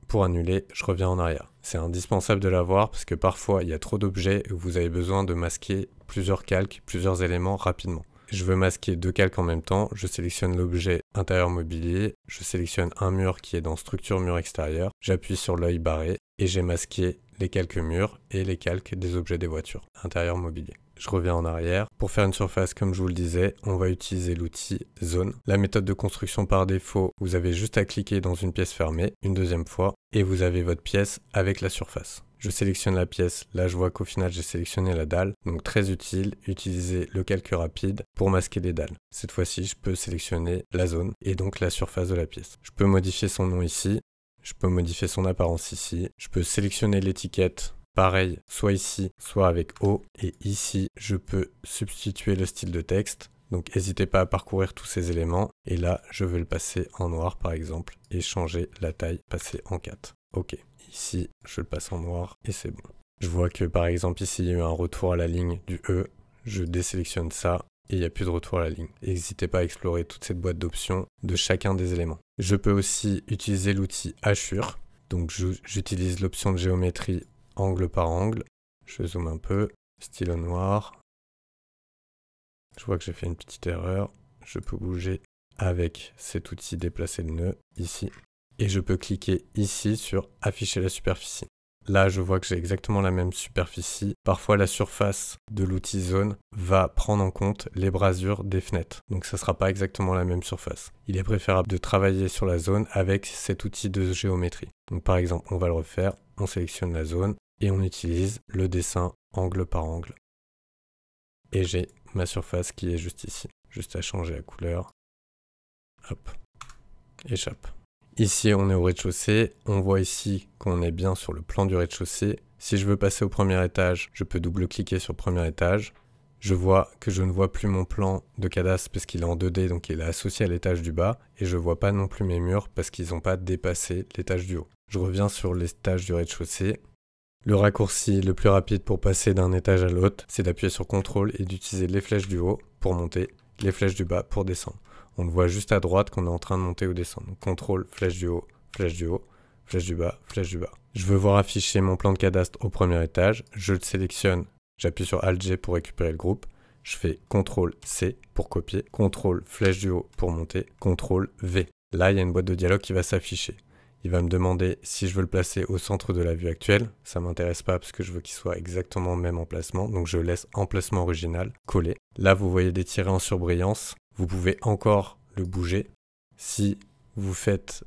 [SPEAKER 1] Pour annuler, je reviens en arrière. C'est indispensable de l'avoir parce que parfois il y a trop d'objets et vous avez besoin de masquer plusieurs calques, plusieurs éléments rapidement. Je veux masquer deux calques en même temps, je sélectionne l'objet intérieur mobilier, je sélectionne un mur qui est dans structure mur extérieur, j'appuie sur l'œil barré et j'ai masqué les calques murs et les calques des objets des voitures, intérieur mobilier. Je reviens en arrière. Pour faire une surface, comme je vous le disais, on va utiliser l'outil Zone. La méthode de construction par défaut, vous avez juste à cliquer dans une pièce fermée, une deuxième fois, et vous avez votre pièce avec la surface. Je sélectionne la pièce, là je vois qu'au final j'ai sélectionné la dalle, donc très utile, utiliser le calque rapide pour masquer les dalles. Cette fois-ci, je peux sélectionner la zone et donc la surface de la pièce. Je peux modifier son nom ici, je peux modifier son apparence ici, je peux sélectionner l'étiquette. Pareil, soit ici, soit avec O. Et ici, je peux substituer le style de texte. Donc n'hésitez pas à parcourir tous ces éléments. Et là, je veux le passer en noir par exemple. Et changer la taille, passer en 4. OK. Ici, je le passe en noir et c'est bon. Je vois que par exemple ici, il y a eu un retour à la ligne du E. Je désélectionne ça. Et il n'y a plus de retour à la ligne. N'hésitez pas à explorer toute cette boîte d'options de chacun des éléments. Je peux aussi utiliser l'outil hachure. Donc j'utilise l'option de géométrie angle par angle, je zoome un peu, stylo noir, je vois que j'ai fait une petite erreur, je peux bouger avec cet outil déplacer le nœud, ici, et je peux cliquer ici sur afficher la superficie. Là je vois que j'ai exactement la même superficie, parfois la surface de l'outil zone va prendre en compte les brasures des fenêtres, donc ça ne sera pas exactement la même surface. Il est préférable de travailler sur la zone avec cet outil de géométrie. Donc par exemple on va le refaire, on sélectionne la zone, et on utilise le dessin angle par angle. Et j'ai ma surface qui est juste ici. Juste à changer la couleur. Hop. Échappe. Ici, on est au rez-de-chaussée. On voit ici qu'on est bien sur le plan du rez-de-chaussée. Si je veux passer au premier étage, je peux double-cliquer sur le premier étage. Je vois que je ne vois plus mon plan de cadastre parce qu'il est en 2D, donc il est associé à l'étage du bas. Et je ne vois pas non plus mes murs parce qu'ils n'ont pas dépassé l'étage du haut. Je reviens sur l'étage du rez-de-chaussée. Le raccourci le plus rapide pour passer d'un étage à l'autre, c'est d'appuyer sur CTRL et d'utiliser les flèches du haut pour monter, les flèches du bas pour descendre. On le voit juste à droite qu'on est en train de monter ou descendre. Donc CTRL, flèche du haut, flèche du haut, flèche du bas, flèche du bas. Je veux voir afficher mon plan de cadastre au premier étage, je le sélectionne, j'appuie sur Alt-G pour récupérer le groupe, je fais CTRL-C pour copier, CTRL, flèche du haut pour monter, CTRL-V. Là, il y a une boîte de dialogue qui va s'afficher. Il va me demander si je veux le placer au centre de la vue actuelle. Ça ne m'intéresse pas parce que je veux qu'il soit exactement au même emplacement. Donc je laisse emplacement original, coller. Là, vous voyez des tirets en surbrillance. Vous pouvez encore le bouger. Si vous faites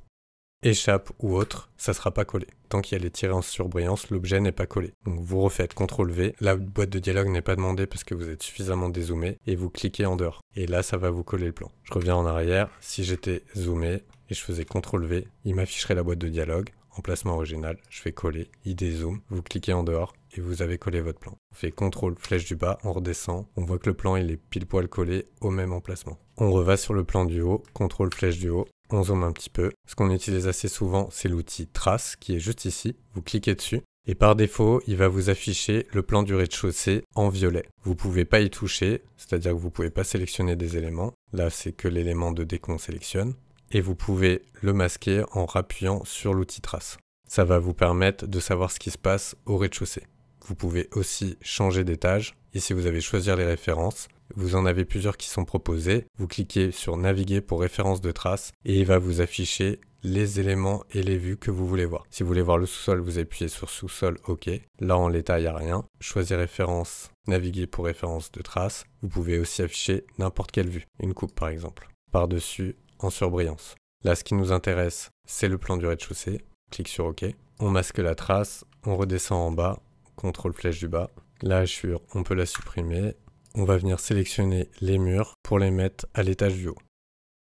[SPEAKER 1] échappe ou autre, ça ne sera pas collé. Tant qu'il y a les tirets en surbrillance, l'objet n'est pas collé. Donc vous refaites CTRL-V. La boîte de dialogue n'est pas demandée parce que vous êtes suffisamment dézoomé. Et vous cliquez en dehors. Et là, ça va vous coller le plan. Je reviens en arrière. Si j'étais zoomé, et je faisais CTRL-V, il m'afficherait la boîte de dialogue, emplacement original, je fais coller, il dézoome, vous cliquez en dehors et vous avez collé votre plan. On fait CTRL, flèche du bas, on redescend, on voit que le plan il est pile poil collé au même emplacement. On reva sur le plan du haut, CTRL, flèche du haut, on zoome un petit peu. Ce qu'on utilise assez souvent, c'est l'outil Trace qui est juste ici, vous cliquez dessus. Et par défaut, il va vous afficher le plan du rez-de-chaussée en violet. Vous ne pouvez pas y toucher, c'est-à-dire que vous ne pouvez pas sélectionner des éléments. Là, c'est que l'élément 2D qu'on sélectionne. Et vous pouvez le masquer en rappuyant sur l'outil Trace. Ça va vous permettre de savoir ce qui se passe au rez-de-chaussée. Vous pouvez aussi changer d'étage. Ici, vous avez choisir les références. Vous en avez plusieurs qui sont proposées. Vous cliquez sur naviguer pour référence de trace et il va vous afficher les éléments et les vues que vous voulez voir. Si vous voulez voir le sous-sol, vous appuyez sur sous-sol, OK. Là, en l'état, il n'y a rien. Choisir référence, naviguer pour référence de trace. Vous pouvez aussi afficher n'importe quelle vue. Une coupe, par exemple. Par-dessus, en surbrillance. Là, ce qui nous intéresse, c'est le plan du rez-de-chaussée. Clique sur OK. On masque la trace. On redescend en bas. CTRL flèche du bas. La hachure, on peut la supprimer. On va venir sélectionner les murs pour les mettre à l'étage du haut.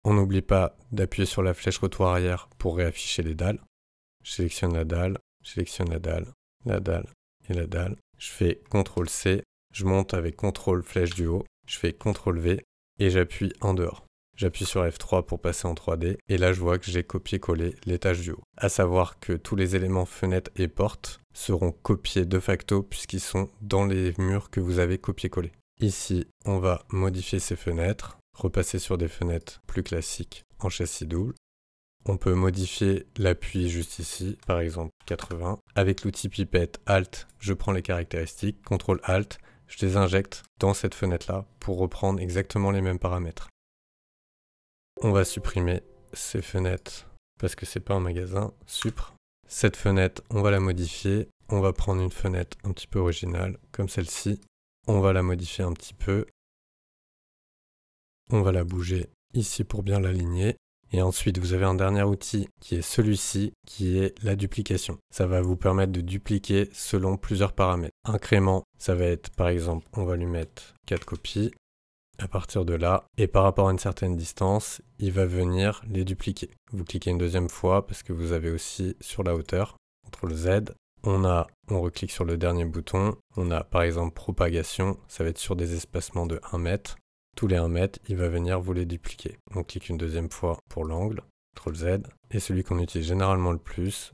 [SPEAKER 1] On n'oublie pas d'appuyer sur la flèche retour arrière pour réafficher les dalles. Je sélectionne la dalle et la dalle. Je fais CTRL C, je monte avec CTRL flèche du haut, je fais CTRL V et j'appuie en dehors. J'appuie sur F3 pour passer en 3D et là je vois que j'ai copié-collé l'étage du haut. À savoir que tous les éléments fenêtres et portes seront copiés de facto puisqu'ils sont dans les murs que vous avez copié-collé. Ici, on va modifier ces fenêtres, repasser sur des fenêtres plus classiques en châssis double. On peut modifier l'appui juste ici, par exemple 80. Avec l'outil pipette Alt, je prends les caractéristiques, CTRL Alt, je les injecte dans cette fenêtre-là pour reprendre exactement les mêmes paramètres. On va supprimer ces fenêtres parce que c'est pas un magasin, Supr. Cette fenêtre, on va la modifier. On va prendre une fenêtre un petit peu originale, comme celle-ci. On va la modifier un petit peu. On va la bouger ici pour bien l'aligner. Et ensuite, vous avez un dernier outil qui est celui-ci, qui est la duplication. Ça va vous permettre de dupliquer selon plusieurs paramètres. Incrément, ça va être, par exemple, on va lui mettre 4 copies. À partir de là, et par rapport à une certaine distance, il va venir les dupliquer. Vous cliquez une deuxième fois parce que vous avez aussi sur la hauteur, CTRL Z. On reclique sur le dernier bouton. On a par exemple propagation, ça va être sur des espacements de 1 mètre. Tous les 1 mètre, il va venir vous les dupliquer. On clique une deuxième fois pour l'angle, CTRL Z. Et celui qu'on utilise généralement le plus,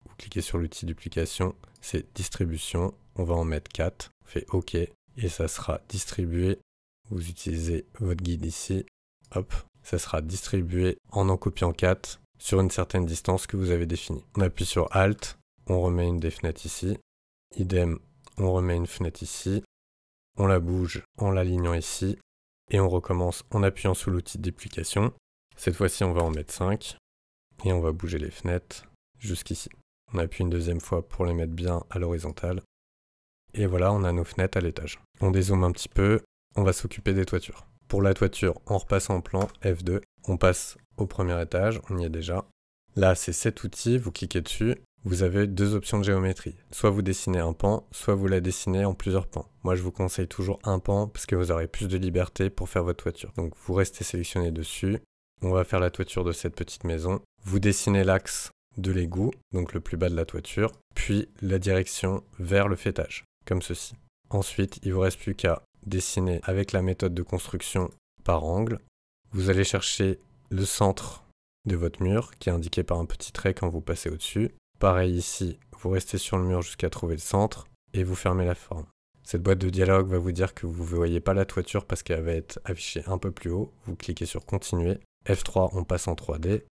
[SPEAKER 1] vous cliquez sur l'outil duplication, c'est distribution. On va en mettre 4, on fait OK et ça sera distribué. Vous utilisez votre guide ici, hop, ça sera distribué en copiant 4 sur une certaine distance que vous avez définie. On appuie sur Alt, on remet une des fenêtres ici, idem, on remet une fenêtre ici, on la bouge en l'alignant ici, et on recommence en appuyant sur l'outil de duplication. Cette fois-ci, on va en mettre 5, et on va bouger les fenêtres jusqu'ici. On appuie une deuxième fois pour les mettre bien à l'horizontale, et voilà, on a nos fenêtres à l'étage. On dézoome un petit peu. On va s'occuper des toitures. Pour la toiture, on repasse en plan F2. On passe au premier étage, on y est déjà. Là, c'est cet outil, vous cliquez dessus. Vous avez 2 options de géométrie. Soit vous dessinez un pan, soit vous la dessinez en plusieurs pans. Moi, je vous conseille toujours un pan parce que vous aurez plus de liberté pour faire votre toiture. Donc, vous restez sélectionné dessus. On va faire la toiture de cette petite maison. Vous dessinez l'axe de l'égout, donc le plus bas de la toiture, puis la direction vers le faîtage, comme ceci. Ensuite, il ne vous reste plus qu'à dessiner avec la méthode de construction par angle. Vous allez chercher le centre de votre mur qui est indiqué par un petit trait quand vous passez au-dessus. Pareil ici, vous restez sur le mur jusqu'à trouver le centre et vous fermez la forme. Cette boîte de dialogue va vous dire que vous ne voyez pas la toiture parce qu'elle va être affichée un peu plus haut. Vous cliquez sur continuer. F3, on passe en 3D.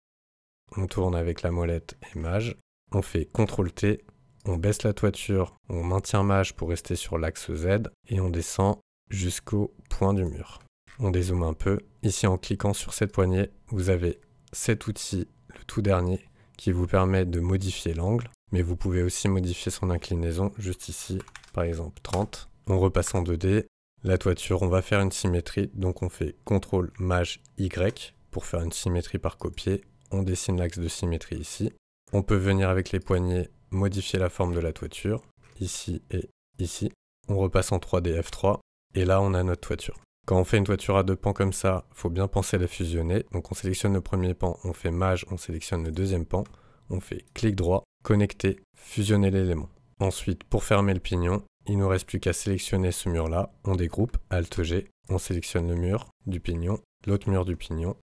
[SPEAKER 1] On tourne avec la molette et mage. On fait CTRL T. On baisse la toiture. On maintient mage pour rester sur l'axe Z et on descend jusqu'au point du mur. On dézoome un peu. Ici, en cliquant sur cette poignée, vous avez cet outil, le tout dernier, qui vous permet de modifier l'angle, mais vous pouvez aussi modifier son inclinaison, juste ici, par exemple 30. On repasse en 2D. La toiture, on va faire une symétrie, donc on fait CTRL Maj Y pour faire une symétrie par copier. On dessine l'axe de symétrie ici. On peut venir avec les poignées modifier la forme de la toiture, ici et ici. On repasse en 3D F3. Et là, on a notre toiture. Quand on fait une toiture à 2 pans comme ça, il faut bien penser à la fusionner. Donc on sélectionne le premier pan, on fait mage, on sélectionne le deuxième pan, on fait clic droit, connecter, fusionner l'élément. Ensuite, pour fermer le pignon, il ne nous reste plus qu'à sélectionner ce mur-là. On dégroupe, Alt G, on sélectionne le mur du pignon, l'autre mur du pignon,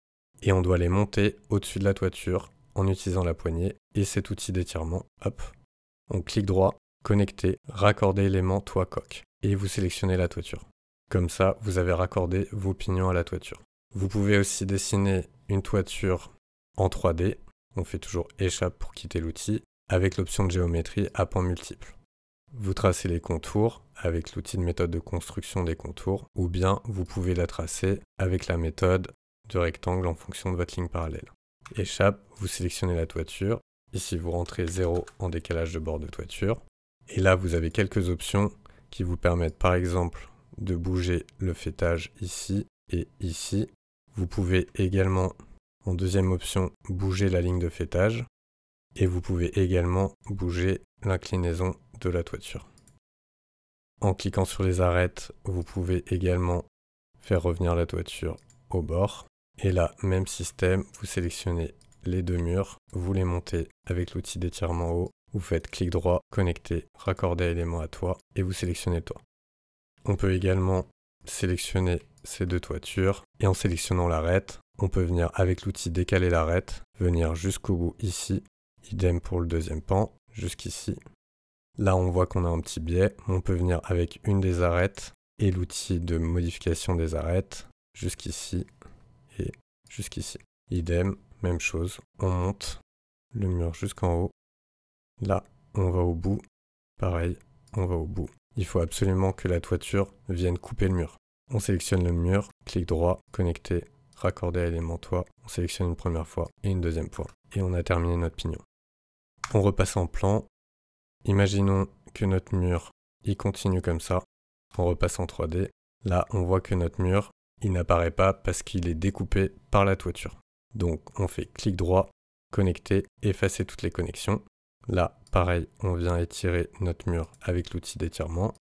[SPEAKER 1] et on doit les monter au-dessus de la toiture en utilisant la poignée et cet outil d'étirement. Hop, on clique droit, connecter, raccorder élément toit coque, et vous sélectionnez la toiture. Comme ça, vous avez raccordé vos pignons à la toiture. Vous pouvez aussi dessiner une toiture en 3D. On fait toujours échappe pour quitter l'outil. avec l'option de géométrie à points multiples. Vous tracez les contours avec l'outil de méthode de construction des contours, ou bien vous pouvez la tracer avec la méthode de rectangle en fonction de votre ligne parallèle. Échappe, vous sélectionnez la toiture. Ici, vous rentrez 0 en décalage de bord de toiture. Et là, vous avez quelques options qui vous permettent, par exemple, de bouger le faîtage ici et ici. Vous pouvez également, en deuxième option, bouger la ligne de faîtage. Et vous pouvez également bouger l'inclinaison de la toiture. En cliquant sur les arêtes, vous pouvez également faire revenir la toiture au bord. Et là, même système, vous sélectionnez les deux murs, vous les montez avec l'outil d'étirement haut, vous faites clic droit, connecter, raccorder élément à toit et vous sélectionnez le toit. On peut également sélectionner ces deux toitures et en sélectionnant l'arête, on peut venir avec l'outil décaler l'arête, venir jusqu'au bout ici, idem pour le deuxième pan, jusqu'ici. Là, on voit qu'on a un petit biais, on peut venir avec une des arêtes et l'outil de modification des arêtes jusqu'ici et jusqu'ici. Idem, même chose, on monte le mur jusqu'en haut. Là, on va au bout. Pareil, on va au bout. Il faut absolument que la toiture vienne couper le mur. On sélectionne le mur, clic droit, connecter, raccorder à élément toit. On sélectionne une première fois et une deuxième fois. Et on a terminé notre pignon. On repasse en plan. Imaginons que notre mur, il continue comme ça. On repasse en 3D. Là, on voit que notre mur, il n'apparaît pas parce qu'il est découpé par la toiture. Donc, on fait clic droit, connecter, effacer toutes les connexions. Là, pareil, on vient étirer notre mur avec l'outil d'étirement.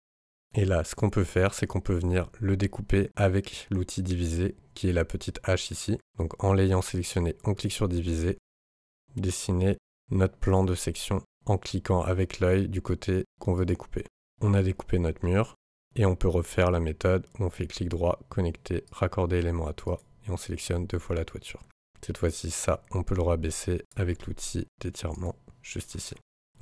[SPEAKER 1] Et là, ce qu'on peut faire, c'est qu'on peut venir le découper avec l'outil diviser, qui est la petite hache ici. Donc, en l'ayant sélectionné, on clique sur diviser, dessiner notre plan de section en cliquant avec l'œil du côté qu'on veut découper. On a découpé notre mur et on peut refaire la méthode où on fait clic droit, connecter, raccorder élément à toit et on sélectionne 2 fois la toiture. Cette fois-ci, ça, on peut le rabaisser avec l'outil d'étirement juste ici.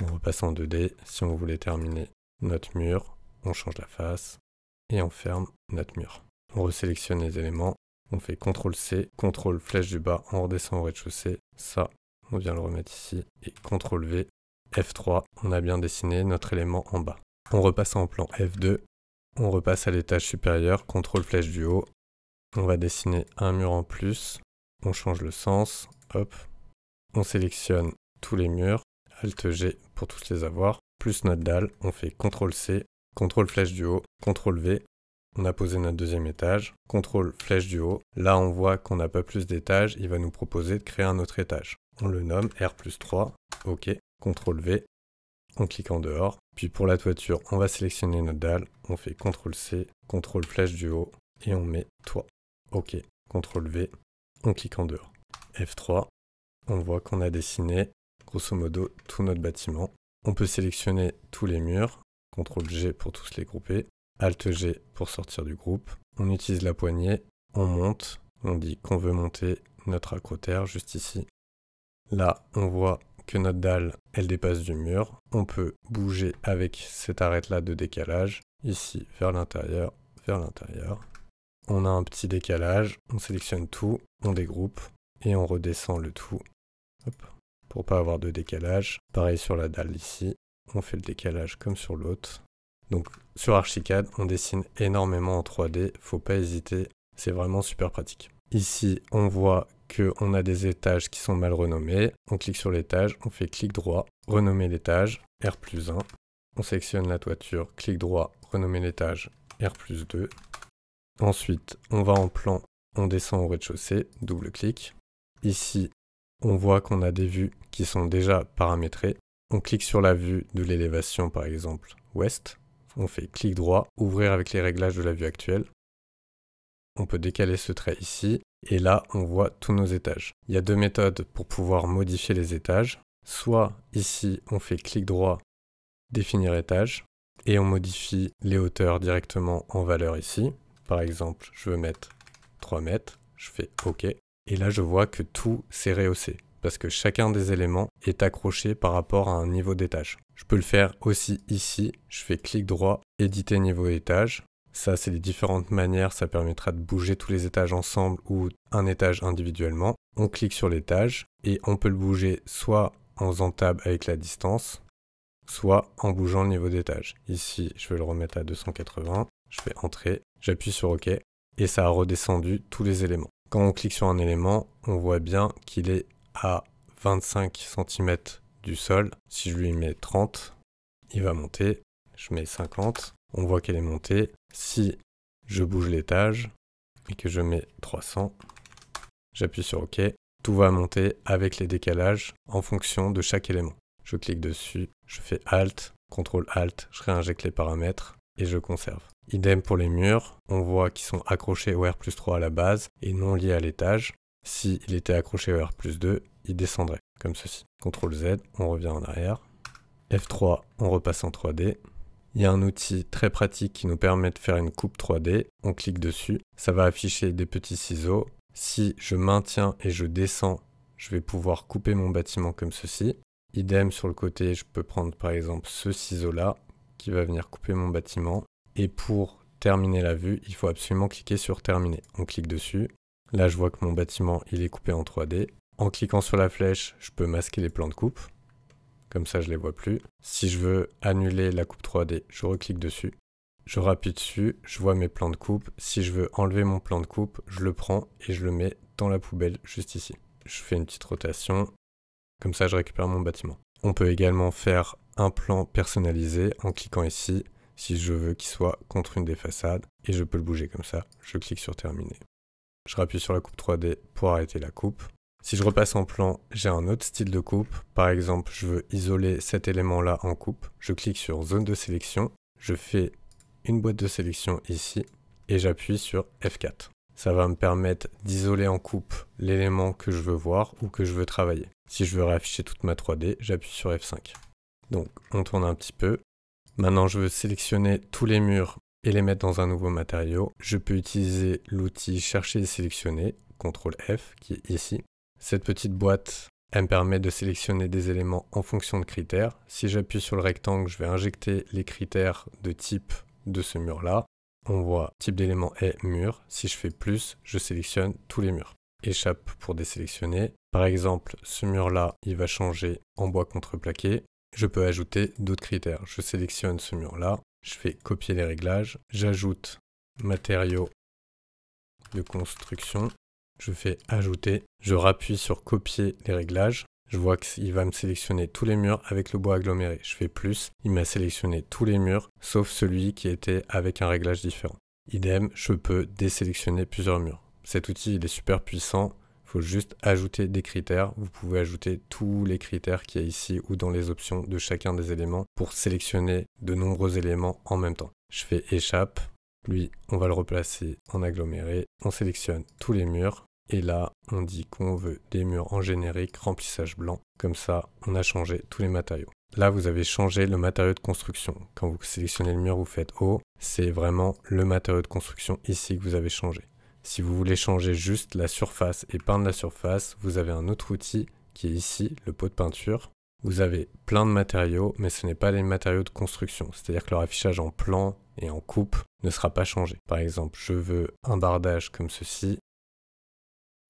[SPEAKER 1] On repasse en 2D. Si on voulait terminer notre mur, on change la face et on ferme notre mur. On resélectionne les éléments. On fait CTRL-C, CTRL flèche du bas, on redescend au rez-de-chaussée. Ça, on vient le remettre ici et CTRL-V, F3, on a bien dessiné notre élément en bas. On repasse en plan F2, on repasse à l'étage supérieur, CTRL flèche du haut. On va dessiner un mur en plus. On change le sens, hop. On sélectionne tous les murs, Alt-G pour tous les avoir, plus notre dalle. On fait CTRL-C, CTRL flèche du haut, CTRL-V. On a posé notre deuxième étage, CTRL flèche du haut. Là, on voit qu'on n'a pas plus d'étages, il va nous proposer de créer un autre étage. On le nomme R+3, OK, CTRL-V. On clique en dehors. Puis pour la toiture, on va sélectionner notre dalle. On fait CTRL-C, CTRL flèche du haut et on met toit. OK, CTRL-V. On clique en dehors. F3, on voit qu'on a dessiné, grosso modo, tout notre bâtiment. On peut sélectionner tous les murs, CTRL-G pour tous les grouper, Alt-G pour sortir du groupe. On utilise la poignée, on monte, on dit qu'on veut monter notre acrotère juste ici. Là, on voit que notre dalle, elle dépasse du mur. On peut bouger avec cette arête-là de décalage, ici vers l'intérieur, vers l'intérieur. On a un petit décalage, on sélectionne tout, on dégroupe et on redescend le tout. Hop, pour pas avoir de décalage. Pareil sur la dalle ici, on fait le décalage comme sur l'autre. Donc sur Archicad, on dessine énormément en 3D, faut pas hésiter, c'est vraiment super pratique. Ici, on voit qu'on a des étages qui sont mal renommés. On clique sur l'étage, on fait clic droit, renommer l'étage, R+1. On sélectionne la toiture, clic droit, renommer l'étage, R+2. Ensuite, on va en plan, on descend au rez-de-chaussée, double-clic. Ici, on voit qu'on a des vues qui sont déjà paramétrées. On clique sur la vue de l'élévation, par exemple, ouest. On fait clic droit, ouvrir avec les réglages de la vue actuelle. On peut décaler ce trait ici, et là, on voit tous nos étages. Il y a 2 méthodes pour pouvoir modifier les étages. Soit ici, on fait clic droit, définir étage, et on modifie les hauteurs directement en valeur ici. Par exemple, je veux mettre 3 mètres, je fais OK. Et là, je vois que tout s'est rehaussé, parce que chacun des éléments est accroché par rapport à un niveau d'étage. Je peux le faire aussi ici, je fais clic droit, éditer niveau étage. Ça, c'est les différentes manières, ça permettra de bouger tous les étages ensemble ou un étage individuellement. On clique sur l'étage et on peut le bouger soit en faisant tab avec la distance, soit en bougeant le niveau d'étage. Ici, je vais le remettre à 280, je fais Entrée, j'appuie sur OK, et ça a redescendu tous les éléments. Quand on clique sur un élément, on voit bien qu'il est à 25 cm du sol. Si je lui mets 30, il va monter. Je mets 50, on voit qu'elle est montée. Si je bouge l'étage et que je mets 300, j'appuie sur OK, tout va monter avec les décalages en fonction de chaque élément. Je clique dessus, je fais Alt, CTRL Alt, je réinjecte les paramètres et je conserve. Idem pour les murs, on voit qu'ils sont accrochés au R+3 à la base et non liés à l'étage. S'il était accroché au R+2, il descendrait, comme ceci. CTRL Z, on revient en arrière. F3, on repasse en 3D. Il y a un outil très pratique qui nous permet de faire une coupe 3D. On clique dessus, ça va afficher des petits ciseaux. Si je maintiens et je descends, je vais pouvoir couper mon bâtiment comme ceci. Idem sur le côté, je peux prendre par exemple ce ciseau-là qui va venir couper mon bâtiment. Et pour terminer la vue, il faut absolument cliquer sur Terminer. On clique dessus. Là, je vois que mon bâtiment, il est coupé en 3D. En cliquant sur la flèche, je peux masquer les plans de coupe. Comme ça, je ne les vois plus. Si je veux annuler la coupe 3D, je reclique dessus. Je rappuie dessus, je vois mes plans de coupe. Si je veux enlever mon plan de coupe, je le prends et je le mets dans la poubelle juste ici. Je fais une petite rotation. Comme ça, je récupère mon bâtiment. On peut également faire un plan personnalisé en cliquant ici. Si je veux qu'il soit contre une des façades, et je peux le bouger comme ça, je clique sur Terminer. Je rappuie sur la coupe 3D pour arrêter la coupe. Si je repasse en plan, j'ai un autre style de coupe. Par exemple, je veux isoler cet élément-là en coupe. Je clique sur Zone de sélection, je fais une boîte de sélection ici, et j'appuie sur F4. Ça va me permettre d'isoler en coupe l'élément que je veux voir ou que je veux travailler. Si je veux réafficher toute ma 3D, j'appuie sur F5. Donc, on tourne un petit peu. Maintenant, je veux sélectionner tous les murs et les mettre dans un nouveau matériau. Je peux utiliser l'outil Chercher et sélectionner, CTRL F, qui est ici. Cette petite boîte, elle me permet de sélectionner des éléments en fonction de critères. Si j'appuie sur le rectangle, je vais injecter les critères de type de ce mur-là. On voit type d'élément est mur. Si je fais plus, je sélectionne tous les murs. Échappe pour désélectionner. Par exemple, ce mur-là, il va changer en bois contreplaqué. Je peux ajouter d'autres critères. Je sélectionne ce mur-là, je fais copier les réglages, j'ajoute matériaux de construction, je fais ajouter, je rappuie sur copier les réglages, je vois qu'il va me sélectionner tous les murs avec le bois aggloméré. Je fais plus, il m'a sélectionné tous les murs, sauf celui qui était avec un réglage différent. Idem, je peux désélectionner plusieurs murs. Cet outil, il est super puissant. Il faut juste ajouter des critères. Vous pouvez ajouter tous les critères qu'il y a ici ou dans les options de chacun des éléments pour sélectionner de nombreux éléments en même temps. Je fais échappe. Lui, on va le replacer en aggloméré. On sélectionne tous les murs. Et là, on dit qu'on veut des murs en générique, remplissage blanc. Comme ça, on a changé tous les matériaux. Là, vous avez changé le matériau de construction. Quand vous sélectionnez le mur, vous faites O. C'est vraiment le matériau de construction ici que vous avez changé. Si vous voulez changer juste la surface et peindre la surface, vous avez un autre outil qui est ici, le pot de peinture. Vous avez plein de matériaux, mais ce n'est pas les matériaux de construction. C'est-à-dire que leur affichage en plan et en coupe ne sera pas changé. Par exemple, je veux un bardage comme ceci.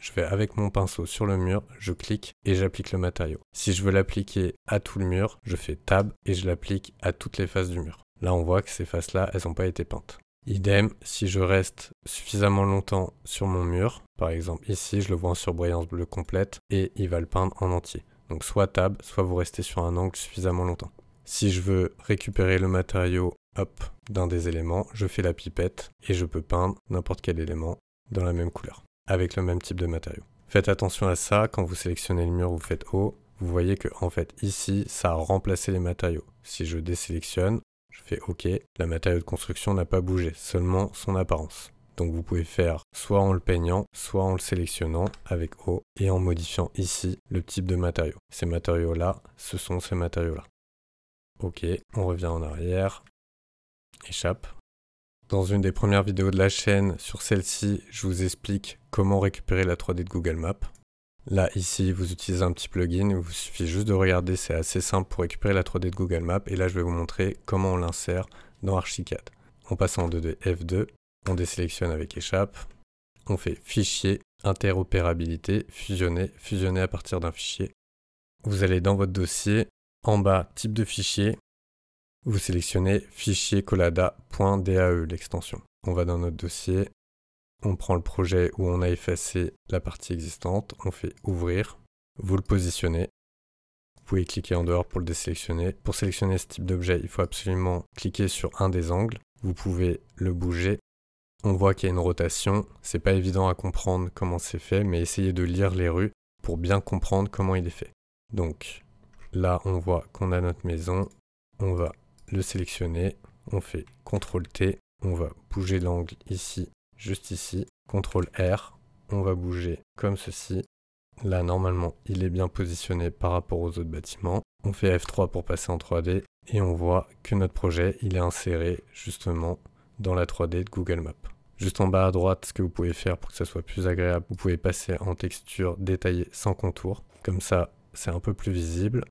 [SPEAKER 1] Je vais avec mon pinceau sur le mur, je clique et j'applique le matériau. Si je veux l'appliquer à tout le mur, je fais Tab et je l'applique à toutes les faces du mur. Là, on voit que ces faces-là, elles n'ont pas été peintes. Idem, si je reste suffisamment longtemps sur mon mur, par exemple ici, je le vois en surbrillance bleue complète et il va le peindre en entier. Donc soit Tab, soit vous restez sur un angle suffisamment longtemps. Si je veux récupérer le matériau, hop, d'un des éléments, je fais la pipette et je peux peindre n'importe quel élément dans la même couleur, avec le même type de matériau. Faites attention à ça, quand vous sélectionnez le mur, vous faites O, vous voyez que en fait ici, ça a remplacé les matériaux. Si je désélectionne, je fais OK, la matériau de construction n'a pas bougé, seulement son apparence. Donc vous pouvez faire soit en le peignant, soit en le sélectionnant avec O et en modifiant ici le type de matériau. Ces matériaux-là, ce sont ces matériaux-là. OK, on revient en arrière, échappe. Dans une des premières vidéos de la chaîne, sur celle-ci, je vous explique comment récupérer la 3D de Google Maps. Là, ici, vous utilisez un petit plugin, il vous suffit juste de regarder, c'est assez simple pour récupérer la 3D de Google Maps. Et là, je vais vous montrer comment on l'insère dans Archicad. On passe en 2D F2, on désélectionne avec échappe, on fait fichier, interopérabilité, fusionner à partir d'un fichier. Vous allez dans votre dossier, en bas, type de fichier, vous sélectionnez fichier collada.dae, l'extension. On va dans notre dossier, on prend le projet où on a effacé la partie existante, on fait ouvrir, vous le positionnez. Vous pouvez cliquer en dehors pour le désélectionner. Pour sélectionner ce type d'objet, il faut absolument cliquer sur un des angles. Vous pouvez le bouger. On voit qu'il y a une rotation. C'est pas évident à comprendre comment c'est fait, mais essayez de lire les rues pour bien comprendre comment il est fait. Donc là, on voit qu'on a notre maison. On va le sélectionner. On fait CTRL-T. On va bouger l'angle ici, juste ici. CTRL-R. On va bouger comme ceci. Là, normalement, il est bien positionné par rapport aux autres bâtiments. On fait F3 pour passer en 3D et on voit que notre projet, il est inséré justement dans la 3D de Google Maps. Juste en bas à droite, ce que vous pouvez faire pour que ça soit plus agréable, vous pouvez passer en texture détaillée sans contour. Comme ça, c'est un peu plus visible.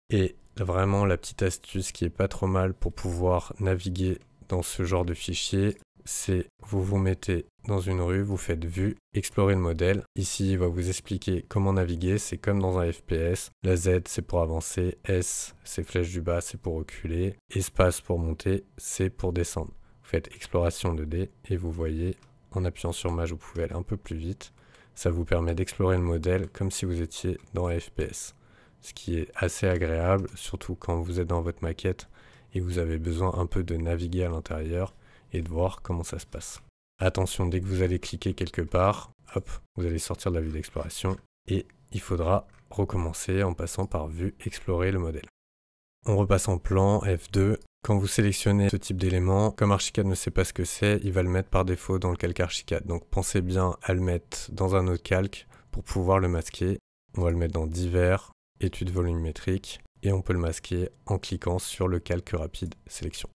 [SPEAKER 1] Et vraiment, la petite astuce qui est pas trop mal pour pouvoir naviguer dans ce genre de fichier, c'est vous vous mettez dans une rue, vous faites vue, explorer le modèle. Ici, il va vous expliquer comment naviguer, c'est comme dans un FPS. La Z, c'est pour avancer, S, c'est flèche du bas, c'est pour reculer, espace pour monter, C pour descendre. Vous faites exploration 2D et vous voyez, en appuyant sur Maj, vous pouvez aller un peu plus vite. Ça vous permet d'explorer le modèle comme si vous étiez dans un FPS. Ce qui est assez agréable, surtout quand vous êtes dans votre maquette et vous avez besoin un peu de naviguer à l'intérieur et de voir comment ça se passe. Attention, dès que vous allez cliquer quelque part, hop, vous allez sortir de la vue d'exploration et il faudra recommencer en passant par vue, explorer le modèle. On repasse en plan, F2. Quand vous sélectionnez ce type d'élément, comme Archicad ne sait pas ce que c'est, il va le mettre par défaut dans le calque Archicad. Donc pensez bien à le mettre dans un autre calque pour pouvoir le masquer. On va le mettre dans divers, étude volumétrique et on peut le masquer en cliquant sur le calque rapide sélection.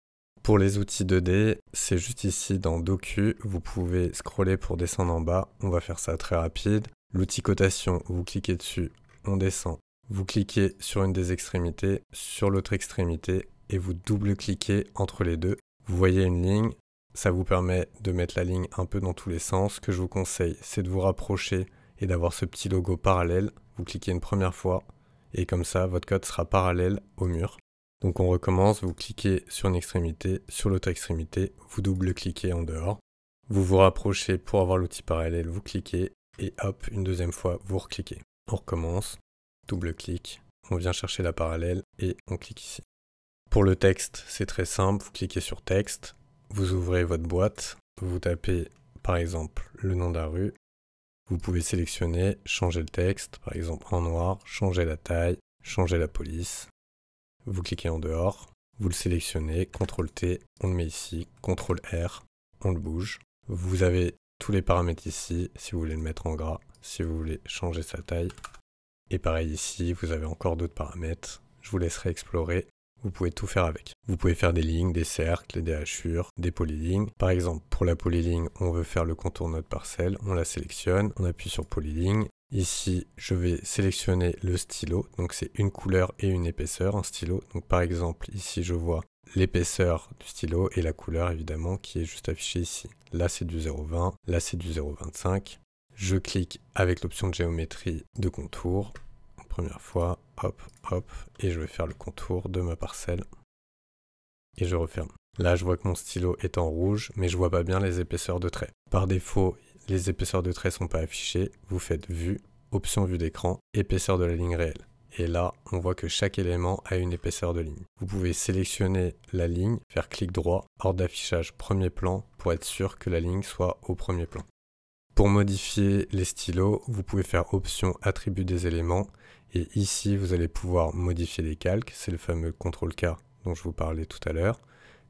[SPEAKER 1] Pour les outils 2D, c'est juste ici dans Docu, vous pouvez scroller pour descendre en bas, on va faire ça très rapide. L'outil cotation, vous cliquez dessus, on descend. Vous cliquez sur une des extrémités, sur l'autre extrémité et vous double-cliquez entre les deux. Vous voyez une ligne, ça vous permet de mettre la ligne un peu dans tous les sens. Ce que je vous conseille, c'est de vous rapprocher et d'avoir ce petit logo parallèle. Vous cliquez une première fois et comme ça, votre code sera parallèle au mur. Donc on recommence, vous cliquez sur une extrémité, sur l'autre extrémité, vous double-cliquez en dehors. Vous vous rapprochez pour avoir l'outil parallèle, vous cliquez et hop, une deuxième fois, vous recliquez. On recommence, double-clic, on vient chercher la parallèle et on clique ici. Pour le texte, c'est très simple, vous cliquez sur texte, vous ouvrez votre boîte, vous tapez par exemple le nom de la rue. Vous pouvez sélectionner, changer le texte, par exemple en noir, changer la taille, changer la police. Vous cliquez en dehors, vous le sélectionnez, CTRL-T, on le met ici, CTRL-R, on le bouge. Vous avez tous les paramètres ici, si vous voulez le mettre en gras, si vous voulez changer sa taille. Et pareil ici, vous avez encore d'autres paramètres. Je vous laisserai explorer. Vous pouvez tout faire avec. Vous pouvez faire des lignes, des cercles, des hachures, des polylignes. Par exemple, pour la polyligne, on veut faire le contour de notre parcelle. On la sélectionne, on appuie sur polyligne. Ici, je vais sélectionner le stylo. Donc c'est une couleur et une épaisseur, un stylo. Donc par exemple, ici, je vois l'épaisseur du stylo et la couleur, évidemment, qui est juste affichée ici. Là, c'est du 0,20. Là, c'est du 0,25. Je clique avec l'option de géométrie de contour. Première fois, hop, hop, et je vais faire le contour de ma parcelle. Et je referme. Là, je vois que mon stylo est en rouge, mais je vois pas bien les épaisseurs de traits. Par défaut, les épaisseurs de traits sont pas affichées. Vous faites vue, option vue d'écran, épaisseur de la ligne réelle. Et là, on voit que chaque élément a une épaisseur de ligne. Vous pouvez sélectionner la ligne, faire clic droit, ordre d'affichage premier plan, pour être sûr que la ligne soit au premier plan. Pour modifier les stylos, vous pouvez faire option attribut des éléments. Et ici, vous allez pouvoir modifier les calques. C'est le fameux CTRL-K dont je vous parlais tout à l'heure.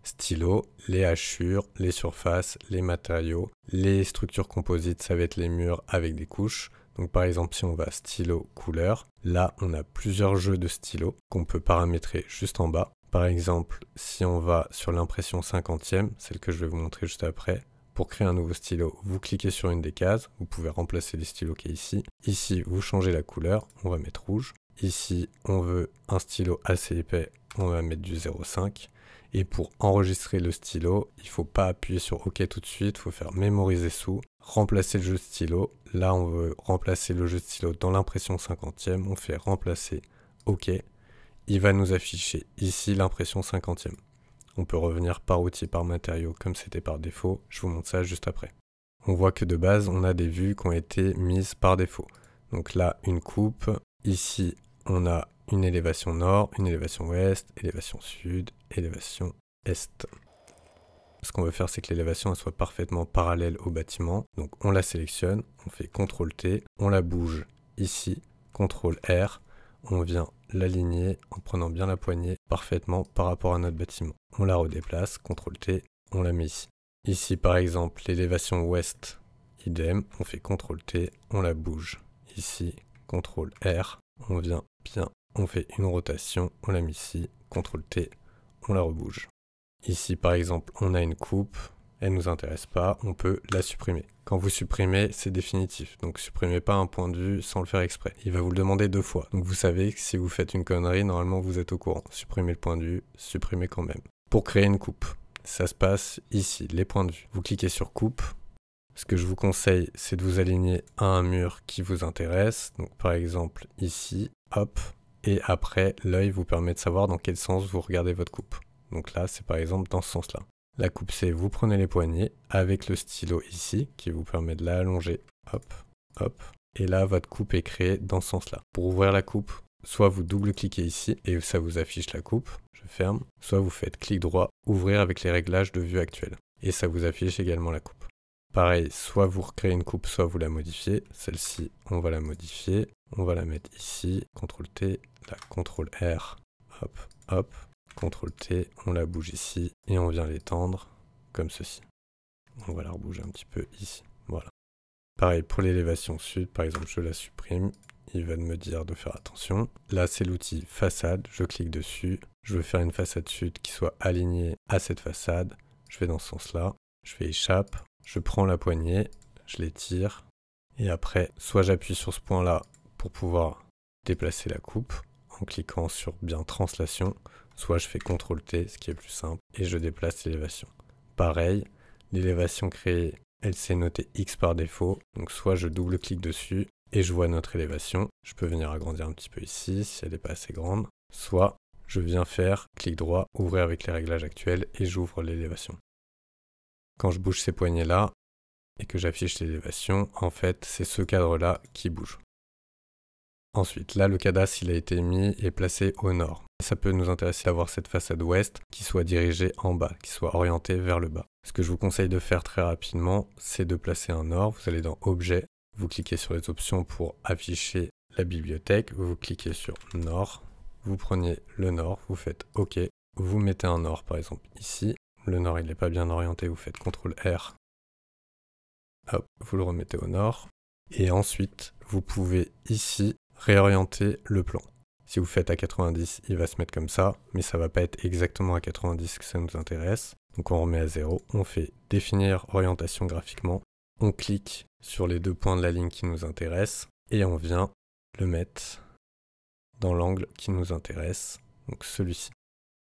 [SPEAKER 1] Stylo, les hachures, les surfaces, les matériaux, les structures composites, ça va être les murs avec des couches. Donc par exemple, si on va stylo couleur, là, on a plusieurs jeux de stylos qu'on peut paramétrer juste en bas. Par exemple, si on va sur l'impression 50e, celle que je vais vous montrer juste après, pour créer un nouveau stylo, vous cliquez sur une des cases, vous pouvez remplacer le stylo qui est ici. Ici, vous changez la couleur, on va mettre rouge. Ici, on veut un stylo assez épais, on va mettre du 0,5. Et pour enregistrer le stylo, il ne faut pas appuyer sur OK tout de suite, il faut faire mémoriser sous, remplacer le jeu de stylo. Là, on veut remplacer le jeu de stylo dans l'impression 50e, on fait remplacer OK, il va nous afficher ici l'impression 50e. On peut revenir par outil, par matériau, comme c'était par défaut. Je vous montre ça juste après. On voit que de base, on a des vues qui ont été mises par défaut. Donc là, une coupe. Ici, on a une élévation nord, une élévation ouest, élévation sud, élévation est. Ce qu'on veut faire, c'est que l'élévation soit parfaitement parallèle au bâtiment. Donc on la sélectionne, on fait CTRL-T, on la bouge ici, CTRL-R, on vient l'aligner en prenant bien la poignée parfaitement par rapport à notre bâtiment. On la redéplace, CTRL-T, on la met ici. Ici par exemple, l'élévation ouest, idem, on fait CTRL-T, on la bouge ici, CTRL-R, on vient bien, on fait une rotation, on la met ici, CTRL-T, on la rebouge. Ici, par exemple, on a une coupe, elle ne nous intéresse pas, on peut la supprimer. Quand vous supprimez, c'est définitif, donc supprimez pas un point de vue sans le faire exprès. Il va vous le demander 2 fois, donc vous savez que si vous faites une connerie, normalement vous êtes au courant. Supprimez le point de vue, supprimez quand même. Pour créer une coupe, ça se passe ici, les points de vue. Vous cliquez sur coupe. Ce que je vous conseille, c'est de vous aligner à un mur qui vous intéresse, donc par exemple ici, hop, et après, l'œil vous permet de savoir dans quel sens vous regardez votre coupe. Donc là, c'est par exemple dans ce sens-là. La coupe, c'est vous prenez les poignets avec le stylo ici, qui vous permet de l'allonger. Hop, hop. Et là, votre coupe est créée dans ce sens-là. Pour ouvrir la coupe, soit vous double-cliquez ici et ça vous affiche la coupe. Je ferme. Soit vous faites clic droit, ouvrir avec les réglages de vue actuelle. Et ça vous affiche également la coupe. Pareil, soit vous recréez une coupe, soit vous la modifiez. Celle-ci, on va la modifier. On va la mettre ici. CTRL-T, là, CTRL-R. Hop, hop. CTRL-T, on la bouge ici et on vient l'étendre comme ceci. On va la rebouger un petit peu ici. Voilà. Pareil pour l'élévation sud, par exemple, je la supprime. Il va me dire de faire attention. Là, c'est l'outil façade. Je clique dessus. Je veux faire une façade sud qui soit alignée à cette façade. Je vais dans ce sens-là. Je fais échappe. Je prends la poignée. Je l'étire. Et après, soit j'appuie sur ce point-là pour pouvoir déplacer la coupe en cliquant sur bien translation. Soit je fais CTRL-T, ce qui est plus simple, et je déplace l'élévation. Pareil, l'élévation créée, elle s'est notée X par défaut, donc soit je double-clique dessus et je vois notre élévation. Je peux venir agrandir un petit peu ici si elle n'est pas assez grande. Soit je viens faire clic droit, ouvrir avec les réglages actuels et j'ouvre l'élévation. Quand je bouge ces poignées-là et que j'affiche l'élévation, en fait, c'est ce cadre-là qui bouge. Ensuite, là, le cadastre, il a été mis et placé au nord. Ça peut nous intéresser d'avoir cette façade ouest qui soit dirigée en bas, qui soit orientée vers le bas. Ce que je vous conseille de faire très rapidement, c'est de placer un nord. Vous allez dans Objet, vous cliquez sur les options pour afficher la bibliothèque, vous cliquez sur Nord, vous prenez le nord, vous faites OK, vous mettez un nord par exemple ici. Le nord, il n'est pas bien orienté, vous faites CTRL-R. Hop, vous le remettez au nord. Et ensuite, vous pouvez ici réorienter le plan. Si vous faites à 90, il va se mettre comme ça, mais ça va pas être exactement à 90 que ça nous intéresse. Donc on remet à 0, on fait définir orientation graphiquement, on clique sur les 2 points de la ligne qui nous intéressent, et on vient le mettre dans l'angle qui nous intéresse, donc celui-ci.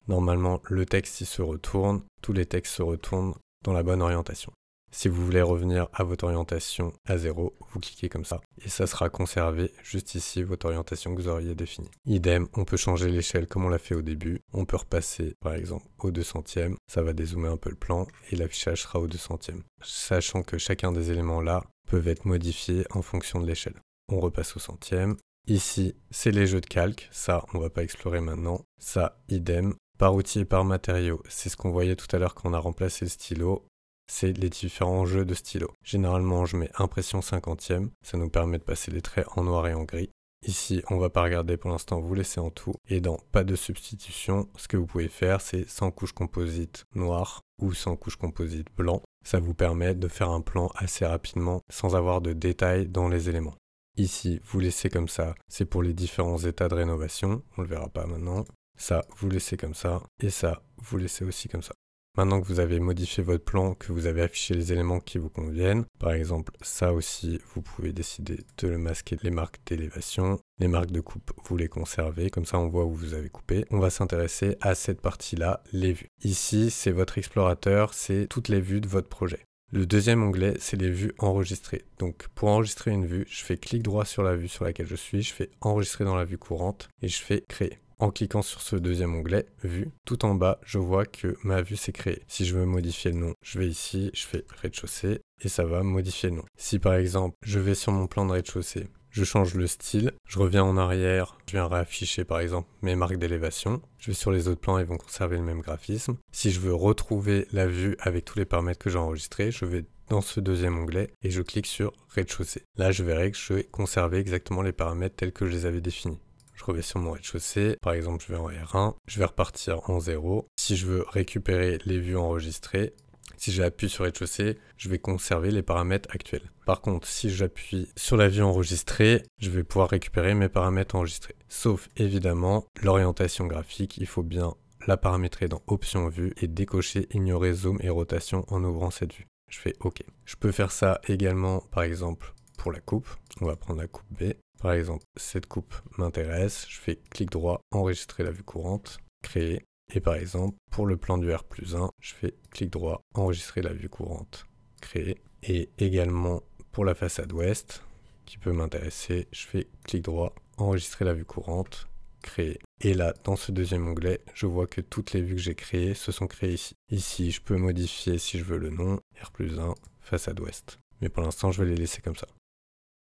[SPEAKER 1] Normalement, le texte il se retourne, tous les textes se retournent dans la bonne orientation. Si vous voulez revenir à votre orientation à 0, vous cliquez comme ça et ça sera conservé juste ici votre orientation que vous auriez définie. Idem, on peut changer l'échelle comme on l'a fait au début. On peut repasser par exemple au 200e, ça va dézoomer un peu le plan et l'affichage sera au 200e. Sachant que chacun des éléments là peuvent être modifiés en fonction de l'échelle. On repasse au centième. Ici, c'est les jeux de calque, ça on va pas explorer maintenant. Ça, idem. Par outil et par matériau, c'est ce qu'on voyait tout à l'heure quand on a remplacé le stylo. C'est les différents jeux de stylo. Généralement, je mets impression 50e, ça nous permet de passer les traits en noir et en gris. Ici, on va pas regarder pour l'instant, vous laissez en tout. Et dans pas de substitution, ce que vous pouvez faire, c'est sans couche composite noire ou sans couche composite blanc. Ça vous permet de faire un plan assez rapidement sans avoir de détails dans les éléments. Ici, vous laissez comme ça, c'est pour les différents états de rénovation, on le verra pas maintenant. Ça, vous laissez comme ça, et ça, vous laissez aussi comme ça. Maintenant que vous avez modifié votre plan, que vous avez affiché les éléments qui vous conviennent, par exemple, ça aussi, vous pouvez décider de le masquer, les marques d'élévation, les marques de coupe, vous les conservez, comme ça on voit où vous avez coupé. On va s'intéresser à cette partie-là, les vues. Ici, c'est votre explorateur, c'est toutes les vues de votre projet. Le deuxième onglet, c'est les vues enregistrées. Donc pour enregistrer une vue, je fais clic droit sur la vue sur laquelle je suis, je fais enregistrer dans la vue courante et je fais créer. En cliquant sur ce deuxième onglet, vue, tout en bas, je vois que ma vue s'est créée. Si je veux modifier le nom, je vais ici, je fais rez-de-chaussée et ça va modifier le nom. Si par exemple, je vais sur mon plan de rez-de-chaussée, je change le style, je reviens en arrière, je viens réafficher par exemple mes marques d'élévation. Je vais sur les autres plans, ils vont conserver le même graphisme. Si je veux retrouver la vue avec tous les paramètres que j'ai enregistrés, je vais dans ce deuxième onglet et je clique sur rez-de-chaussée. Là, je verrai que je vais conserver exactement les paramètres tels que je les avais définis. Je reviens sur mon rez-de-chaussée, par exemple je vais en R1, je vais repartir en 0. Si je veux récupérer les vues enregistrées, si j'appuie sur rez-de-chaussée, je vais conserver les paramètres actuels. Par contre, si j'appuie sur la vue enregistrée, je vais pouvoir récupérer mes paramètres enregistrés. Sauf évidemment l'orientation graphique, il faut bien la paramétrer dans Options vue et décocher ignorer zoom et rotation en ouvrant cette vue. Je fais OK. Je peux faire ça également par exemple pour la coupe. On va prendre la coupe B. Par exemple, cette coupe m'intéresse, je fais clic droit, enregistrer la vue courante, créer. Et par exemple, pour le plan du R+1, je fais clic droit, enregistrer la vue courante, créer. Et également pour la façade ouest, qui peut m'intéresser, je fais clic droit, enregistrer la vue courante, créer. Et là, dans ce deuxième onglet, je vois que toutes les vues que j'ai créées se sont créées ici. Ici, je peux modifier si je veux le nom, R+1, façade ouest. Mais pour l'instant, je vais les laisser comme ça.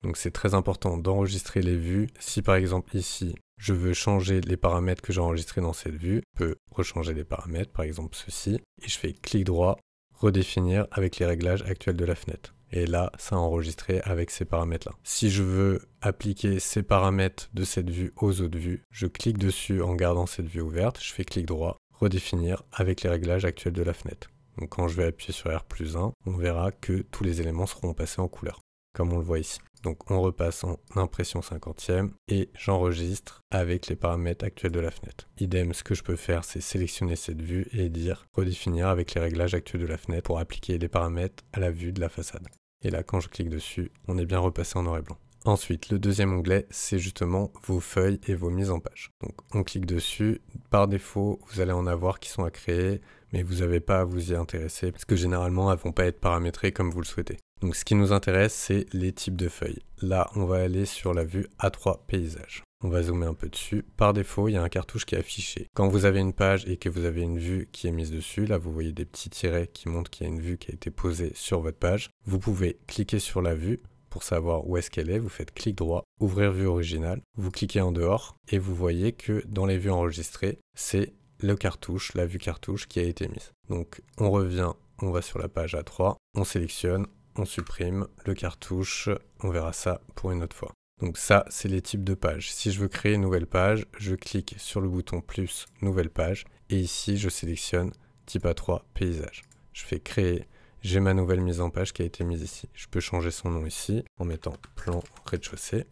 [SPEAKER 1] Donc c'est très important d'enregistrer les vues. Si par exemple ici, je veux changer les paramètres que j'ai enregistrés dans cette vue, je peux rechanger les paramètres, par exemple ceci, et je fais clic droit, redéfinir avec les réglages actuels de la fenêtre. Et là, ça a enregistré avec ces paramètres-là. Si je veux appliquer ces paramètres de cette vue aux autres vues, je clique dessus en gardant cette vue ouverte, je fais clic droit, redéfinir avec les réglages actuels de la fenêtre. Donc quand je vais appuyer sur R+1, on verra que tous les éléments seront passés en couleur, comme on le voit ici. Donc on repasse en impression 50e et j'enregistre avec les paramètres actuels de la fenêtre. Idem, ce que je peux faire, c'est sélectionner cette vue et dire redéfinir avec les réglages actuels de la fenêtre pour appliquer les paramètres à la vue de la façade. Et là, quand je clique dessus, on est bien repassé en noir et blanc. Ensuite, le deuxième onglet, c'est justement vos feuilles et vos mises en page. Donc on clique dessus. Par défaut, vous allez en avoir qui sont à créer, mais vous n'avez pas à vous y intéresser parce que généralement, elles ne vont pas être paramétrées comme vous le souhaitez. Donc ce qui nous intéresse, c'est les types de feuilles. Là, on va aller sur la vue A3 paysage. On va zoomer un peu dessus. Par défaut, il y a un cartouche qui est affiché. Quand vous avez une page et que vous avez une vue qui est mise dessus, là vous voyez des petits tirets qui montrent qu'il y a une vue qui a été posée sur votre page. Vous pouvez cliquer sur la vue pour savoir où est-ce qu'elle est. Vous faites clic droit, ouvrir vue originale. Vous cliquez en dehors et vous voyez que dans les vues enregistrées, c'est le cartouche, la vue cartouche qui a été mise. Donc on revient, on va sur la page A3, on sélectionne, on supprime le cartouche, on verra ça pour une autre fois. Donc ça, c'est les types de pages. Si je veux créer une nouvelle page, je clique sur le bouton plus, nouvelle page, et ici, je sélectionne type A3, paysage. Je fais créer, j'ai ma nouvelle mise en page qui a été mise ici. Je peux changer son nom ici, en mettant plan rez-de-chaussée.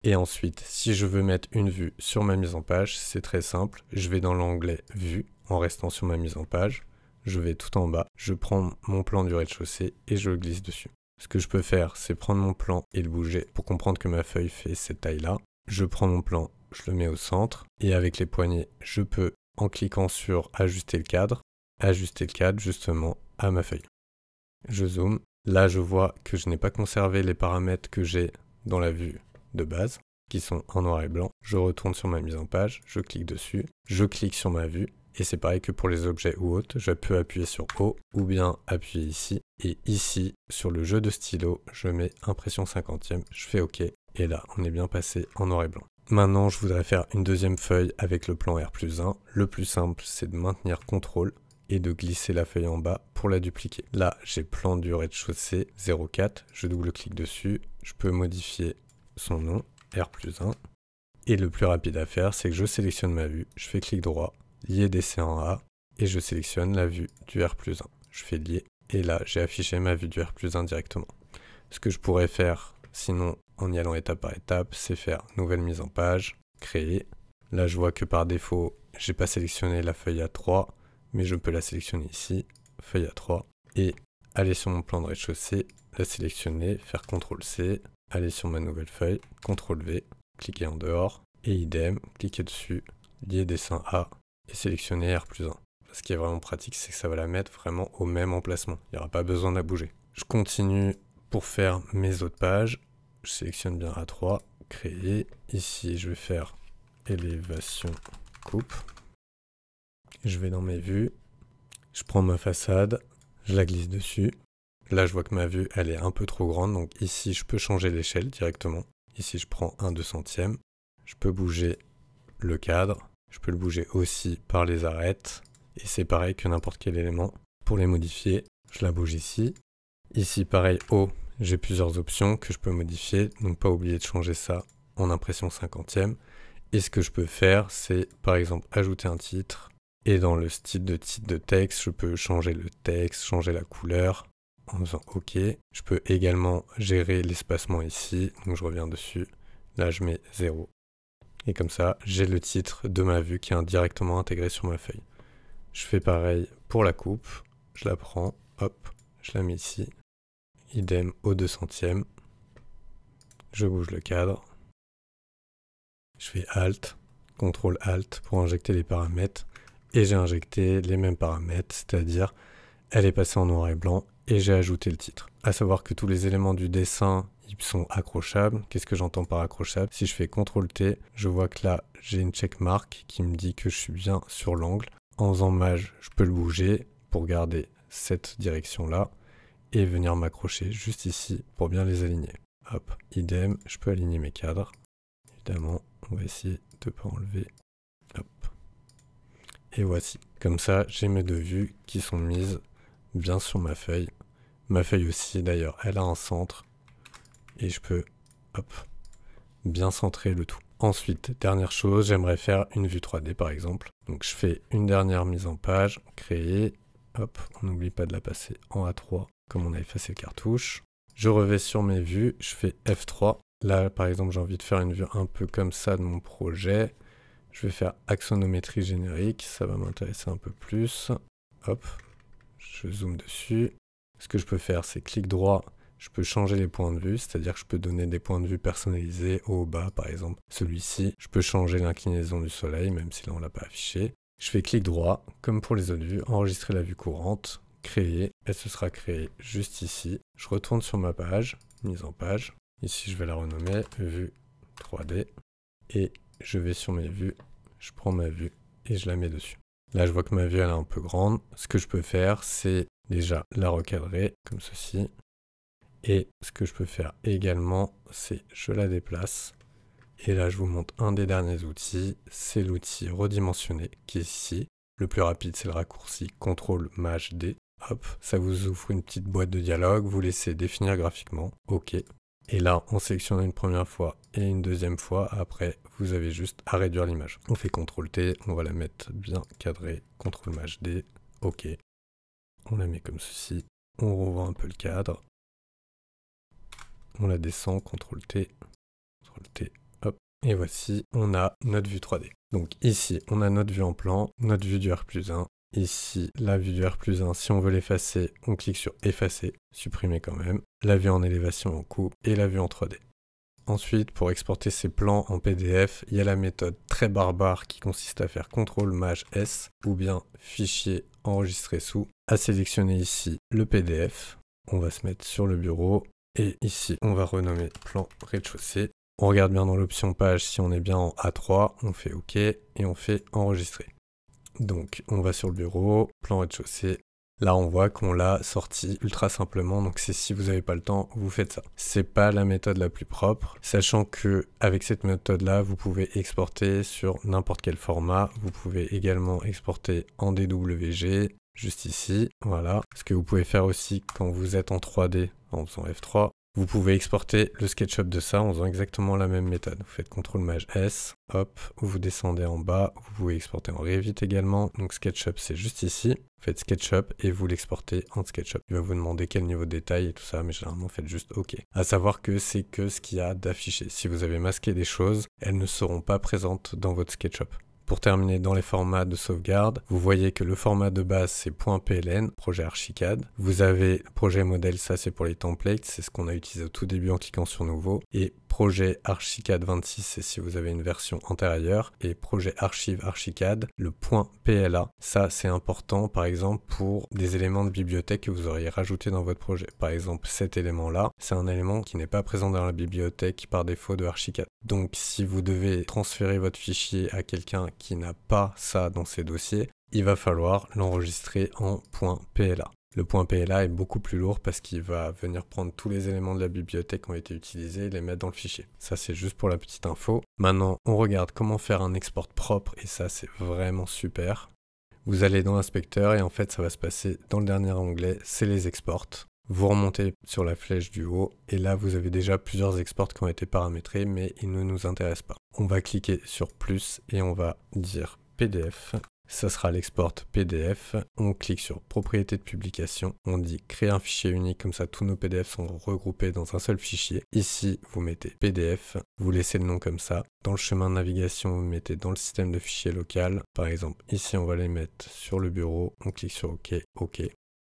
[SPEAKER 1] Et ensuite, si je veux mettre une vue sur ma mise en page, c'est très simple. Je vais dans l'onglet vue, en restant sur ma mise en page. Je vais tout en bas, je prends mon plan du rez-de-chaussée et je le glisse dessus. Ce que je peux faire, c'est prendre mon plan et le bouger pour comprendre que ma feuille fait cette taille-là. Je prends mon plan, je le mets au centre et avec les poignets, je peux, en cliquant sur ajuster le cadre justement à ma feuille. Je zoome. Là, je vois que je n'ai pas conservé les paramètres que j'ai dans la vue de base, qui sont en noir et blanc. Je retourne sur ma mise en page, je clique dessus, je clique sur ma vue. Et c'est pareil que pour les objets ou autres, je peux appuyer sur O ou bien appuyer ici. Et ici, sur le jeu de stylo, je mets impression 50e, je fais OK. Et là, on est bien passé en noir et blanc. Maintenant, je voudrais faire une deuxième feuille avec le plan R+1. Le plus simple, c'est de maintenir CTRL et de glisser la feuille en bas pour la dupliquer. Là, j'ai plan du rez-de-chaussée 04, je double-clique dessus, je peux modifier son nom, R+1. Et le plus rapide à faire, c'est que je sélectionne ma vue, je fais clic droit, lier DC en A, et je sélectionne la vue du R+1. Je fais lier, et là, j'ai affiché ma vue du R+1 directement. Ce que je pourrais faire, sinon, en y allant étape par étape, c'est faire nouvelle mise en page, créer. Là, je vois que par défaut, j'ai pas sélectionné la feuille A3, mais je peux la sélectionner ici, feuille A3, et aller sur mon plan de rez-de-chaussée, la sélectionner, faire CTRL-C, aller sur ma nouvelle feuille, CTRL-V, cliquer en dehors, et idem, cliquer dessus, lier dessin A, et sélectionner R+1. Ce qui est vraiment pratique, c'est que ça va la mettre vraiment au même emplacement. Il n'y aura pas besoin de la bouger. Je continue pour faire mes autres pages. Je sélectionne bien A3, créer. Ici, je vais faire élévation coupe. Je vais dans mes vues. Je prends ma façade, je la glisse dessus. Là, je vois que ma vue, elle est un peu trop grande. Donc ici, je peux changer l'échelle directement. Ici, je prends 1/200. Je peux bouger le cadre. Je peux le bouger aussi par les arêtes. Et c'est pareil que n'importe quel élément. Pour les modifier, je la bouge ici. Ici, pareil, haut, j'ai plusieurs options que je peux modifier. Donc pas oublier de changer ça en impression 50e. Et ce que je peux faire, c'est par exemple ajouter un titre. Et dans le style de titre de texte, je peux changer le texte, changer la couleur en faisant OK. Je peux également gérer l'espacement ici. Donc je reviens dessus. Là, je mets 0. Et comme ça, j'ai le titre de ma vue qui est directement intégré sur ma feuille. Je fais pareil pour la coupe. Je la prends, hop, je la mets ici. Idem au 200e. Je bouge le cadre. Je fais Alt, CTRL Alt pour injecter les paramètres. Et j'ai injecté les mêmes paramètres, c'est-à-dire elle est passée en noir et blanc et j'ai ajouté le titre. À savoir que tous les éléments du dessin, ils sont accrochables. Qu'est-ce que j'entends par accrochable? Si je fais CTRL T, je vois que là, j'ai une checkmark qui me dit que je suis bien sur l'angle. En faisant Maj, je peux le bouger pour garder cette direction-là et venir m'accrocher juste ici pour bien les aligner. Hop, idem, je peux aligner mes cadres. Évidemment, on va essayer de ne pas enlever. Hop. Et voici. Comme ça, j'ai mes deux vues qui sont mises bien sur ma feuille. Ma feuille aussi, d'ailleurs, elle a un centre. Et je peux, hop, bien centrer le tout. Ensuite, dernière chose, j'aimerais faire une vue 3D par exemple. Donc je fais une dernière mise en page, créer. Hop, on n'oublie pas de la passer en A3, comme on a effacé le cartouche. Je reviens sur mes vues, je fais F3. Là, par exemple, j'ai envie de faire une vue un peu comme ça de mon projet. Je vais faire axonométrie générique, ça va m'intéresser un peu plus. Hop, je zoome dessus. Ce que je peux faire, c'est clic droit, je peux changer les points de vue, c'est-à-dire que je peux donner des points de vue personnalisés haut ou bas, par exemple. Celui-ci, je peux changer l'inclinaison du soleil, même si là on ne l'a pas affiché. Je fais clic droit, comme pour les autres vues, enregistrer la vue courante, créer, elle se sera créée juste ici. Je retourne sur ma page, mise en page. Ici, je vais la renommer vue 3D. Et je vais sur mes vues, je prends ma vue et je la mets dessus. Là, je vois que ma vue elle est un peu grande. Ce que je peux faire, c'est déjà la recadrer comme ceci. Et ce que je peux faire également, c'est je la déplace. Et là, je vous montre un des derniers outils. C'est l'outil redimensionner qui est ici. Le plus rapide, c'est le raccourci CTRL-MAJ-D. Hop, ça vous ouvre une petite boîte de dialogue. Vous laissez définir graphiquement. OK. Et là, on sélectionne une première fois et une deuxième fois. Après, vous avez juste à réduire l'image. On fait CTRL-T, on va la mettre bien cadrée. CTRL-MAJ-D, OK. On la met comme ceci. On revoit un peu le cadre. On la descend, CTRL-T, CTRL-T, hop. Et voici, on a notre vue 3D. Donc ici, on a notre vue en plan, notre vue du R+1. Ici, la vue du R+1, si on veut l'effacer, on clique sur effacer, supprimer quand même. La vue en élévation en coupe et la vue en 3D. Ensuite, pour exporter ces plans en PDF, il y a la méthode très barbare qui consiste à faire CTRL-MAJ-S ou bien fichier enregistré sous. À sélectionner ici le PDF. On va se mettre sur le bureau et ici, on va renommer plan rez-de-chaussée. On regarde bien dans l'option page si on est bien en A3, on fait OK et on fait enregistrer. Donc, on va sur le bureau, plan rez-de-chaussée. Là, on voit qu'on l'a sorti ultra simplement. Donc, c'est si vous n'avez pas le temps, vous faites ça. C'est pas la méthode la plus propre, sachant que avec cette méthode-là, vous pouvez exporter sur n'importe quel format. Vous pouvez également exporter en DWG, juste ici. Voilà. Ce que vous pouvez faire aussi quand vous êtes en 3D en faisant F3. Vous pouvez exporter le SketchUp de ça en faisant exactement la même méthode. Vous faites CTRL-MAJ-S, hop, vous descendez en bas, vous pouvez exporter en Revit également. Donc SketchUp, c'est juste ici. Vous faites SketchUp et vous l'exportez en SketchUp. Il va vous demander quel niveau de détail et tout ça, mais généralement, faites juste OK. À savoir que c'est que ce qu'il y a d'affiché. Si vous avez masqué des choses, elles ne seront pas présentes dans votre SketchUp. Pour terminer dans les formats de sauvegarde, vous voyez que le format de base c'est .pln, projet Archicad. Vous avez le projet modèle, ça c'est pour les templates, c'est ce qu'on a utilisé au tout début en cliquant sur nouveau. Et projet Archicad 26, c'est si vous avez une version antérieure, et projet archive Archicad, le .pla. Ça, c'est important, par exemple, pour des éléments de bibliothèque que vous auriez rajoutés dans votre projet. Par exemple, cet élément-là, c'est un élément qui n'est pas présent dans la bibliothèque par défaut de Archicad. Donc, si vous devez transférer votre fichier à quelqu'un qui n'a pas ça dans ses dossiers, il va falloir l'enregistrer en .pla. Le .pla est beaucoup plus lourd parce qu'il va venir prendre tous les éléments de la bibliothèque qui ont été utilisés et les mettre dans le fichier. Ça, c'est juste pour la petite info. Maintenant, on regarde comment faire un export propre et ça, c'est vraiment super. Vous allez dans l'inspecteur et en fait, ça va se passer dans le dernier onglet, c'est les exports. Vous remontez sur la flèche du haut et là, vous avez déjà plusieurs exports qui ont été paramétrés, mais ils ne nous intéressent pas. On va cliquer sur plus et on va dire PDF. Ça sera l'export PDF, on clique sur propriété de publication, on dit créer un fichier unique, comme ça tous nos PDF sont regroupés dans un seul fichier. Ici, vous mettez PDF, vous laissez le nom comme ça. Dans le chemin de navigation, vous mettez dans le système de fichiers local. Par exemple, ici, on va les mettre sur le bureau, on clique sur OK, OK.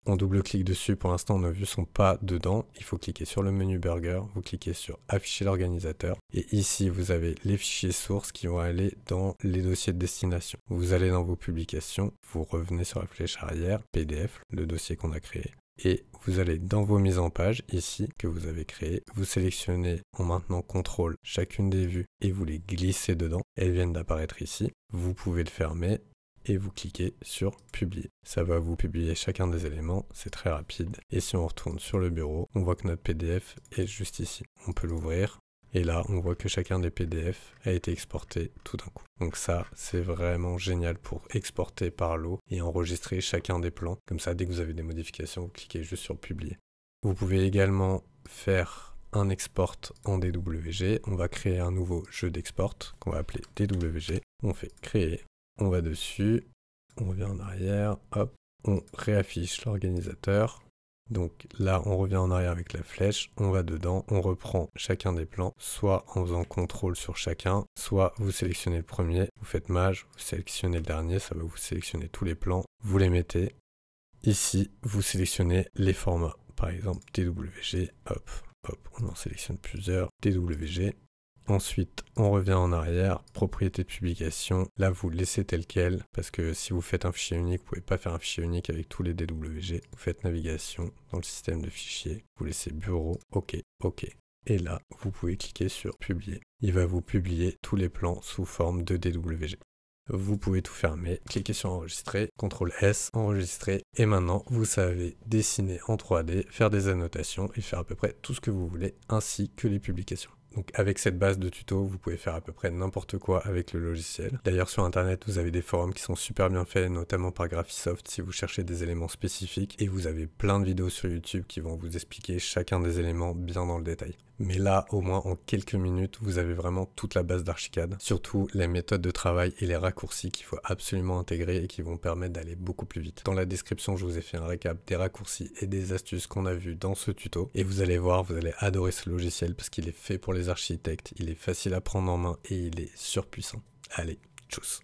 [SPEAKER 1] On double-clique dessus, pour l'instant nos vues sont pas dedans, il faut cliquer sur le menu Burger, vous cliquez sur Afficher l'organisateur, et ici vous avez les fichiers sources qui vont aller dans les dossiers de destination. Vous allez dans vos publications, vous revenez sur la flèche arrière, PDF, le dossier qu'on a créé, et vous allez dans vos mises en page, ici, que vous avez créées, vous sélectionnez en maintenant CTRL chacune des vues et vous les glissez dedans, elles viennent d'apparaître ici, vous pouvez le fermer, et vous cliquez sur publier. Ça va vous publier chacun des éléments, c'est très rapide. Et si on retourne sur le bureau, on voit que notre PDF est juste ici. On peut l'ouvrir et là on voit que chacun des PDF a été exporté tout d'un coup. Donc ça, c'est vraiment génial pour exporter par lot et enregistrer chacun des plans. Comme ça, dès que vous avez des modifications, vous cliquez juste sur publier. Vous pouvez également faire un export en DWG. On va créer un nouveau jeu d'export qu'on va appeler DWG. On fait créer. On va dessus, on revient en arrière, hop, on réaffiche l'organisateur. Donc là, on revient en arrière avec la flèche, on va dedans, on reprend chacun des plans, soit en faisant CTRL sur chacun, soit vous sélectionnez le premier, vous faites Maj, vous sélectionnez le dernier, ça va vous sélectionner tous les plans, vous les mettez. Ici, vous sélectionnez les formats, par exemple DWG, hop, hop, on en sélectionne plusieurs, DWG. Ensuite, on revient en arrière, propriété de publication. Là, vous laissez tel quel, parce que si vous faites un fichier unique, vous ne pouvez pas faire un fichier unique avec tous les DWG. Vous faites navigation dans le système de fichiers, vous laissez bureau, OK, OK. Et là, vous pouvez cliquer sur publier. Il va vous publier tous les plans sous forme de DWG. Vous pouvez tout fermer, cliquez sur enregistrer, CTRL S, enregistrer, et maintenant vous savez dessiner en 3D, faire des annotations et faire à peu près tout ce que vous voulez, ainsi que les publications. Donc avec cette base de tuto, vous pouvez faire à peu près n'importe quoi avec le logiciel. D'ailleurs sur internet, vous avez des forums qui sont super bien faits, notamment par Graphisoft si vous cherchez des éléments spécifiques, et vous avez plein de vidéos sur YouTube qui vont vous expliquer chacun des éléments bien dans le détail. Mais là, au moins en quelques minutes, vous avez vraiment toute la base d'Archicad, surtout les méthodes de travail et les raccourcis qu'il faut absolument intégrer et qui vont permettre d'aller beaucoup plus vite. Dans la description, je vous ai fait un récap des raccourcis et des astuces qu'on a vues dans ce tuto, et vous allez voir, vous allez adorer ce logiciel parce qu'il est fait pour les architectes, il est facile à prendre en main et il est surpuissant. Allez, tchuss!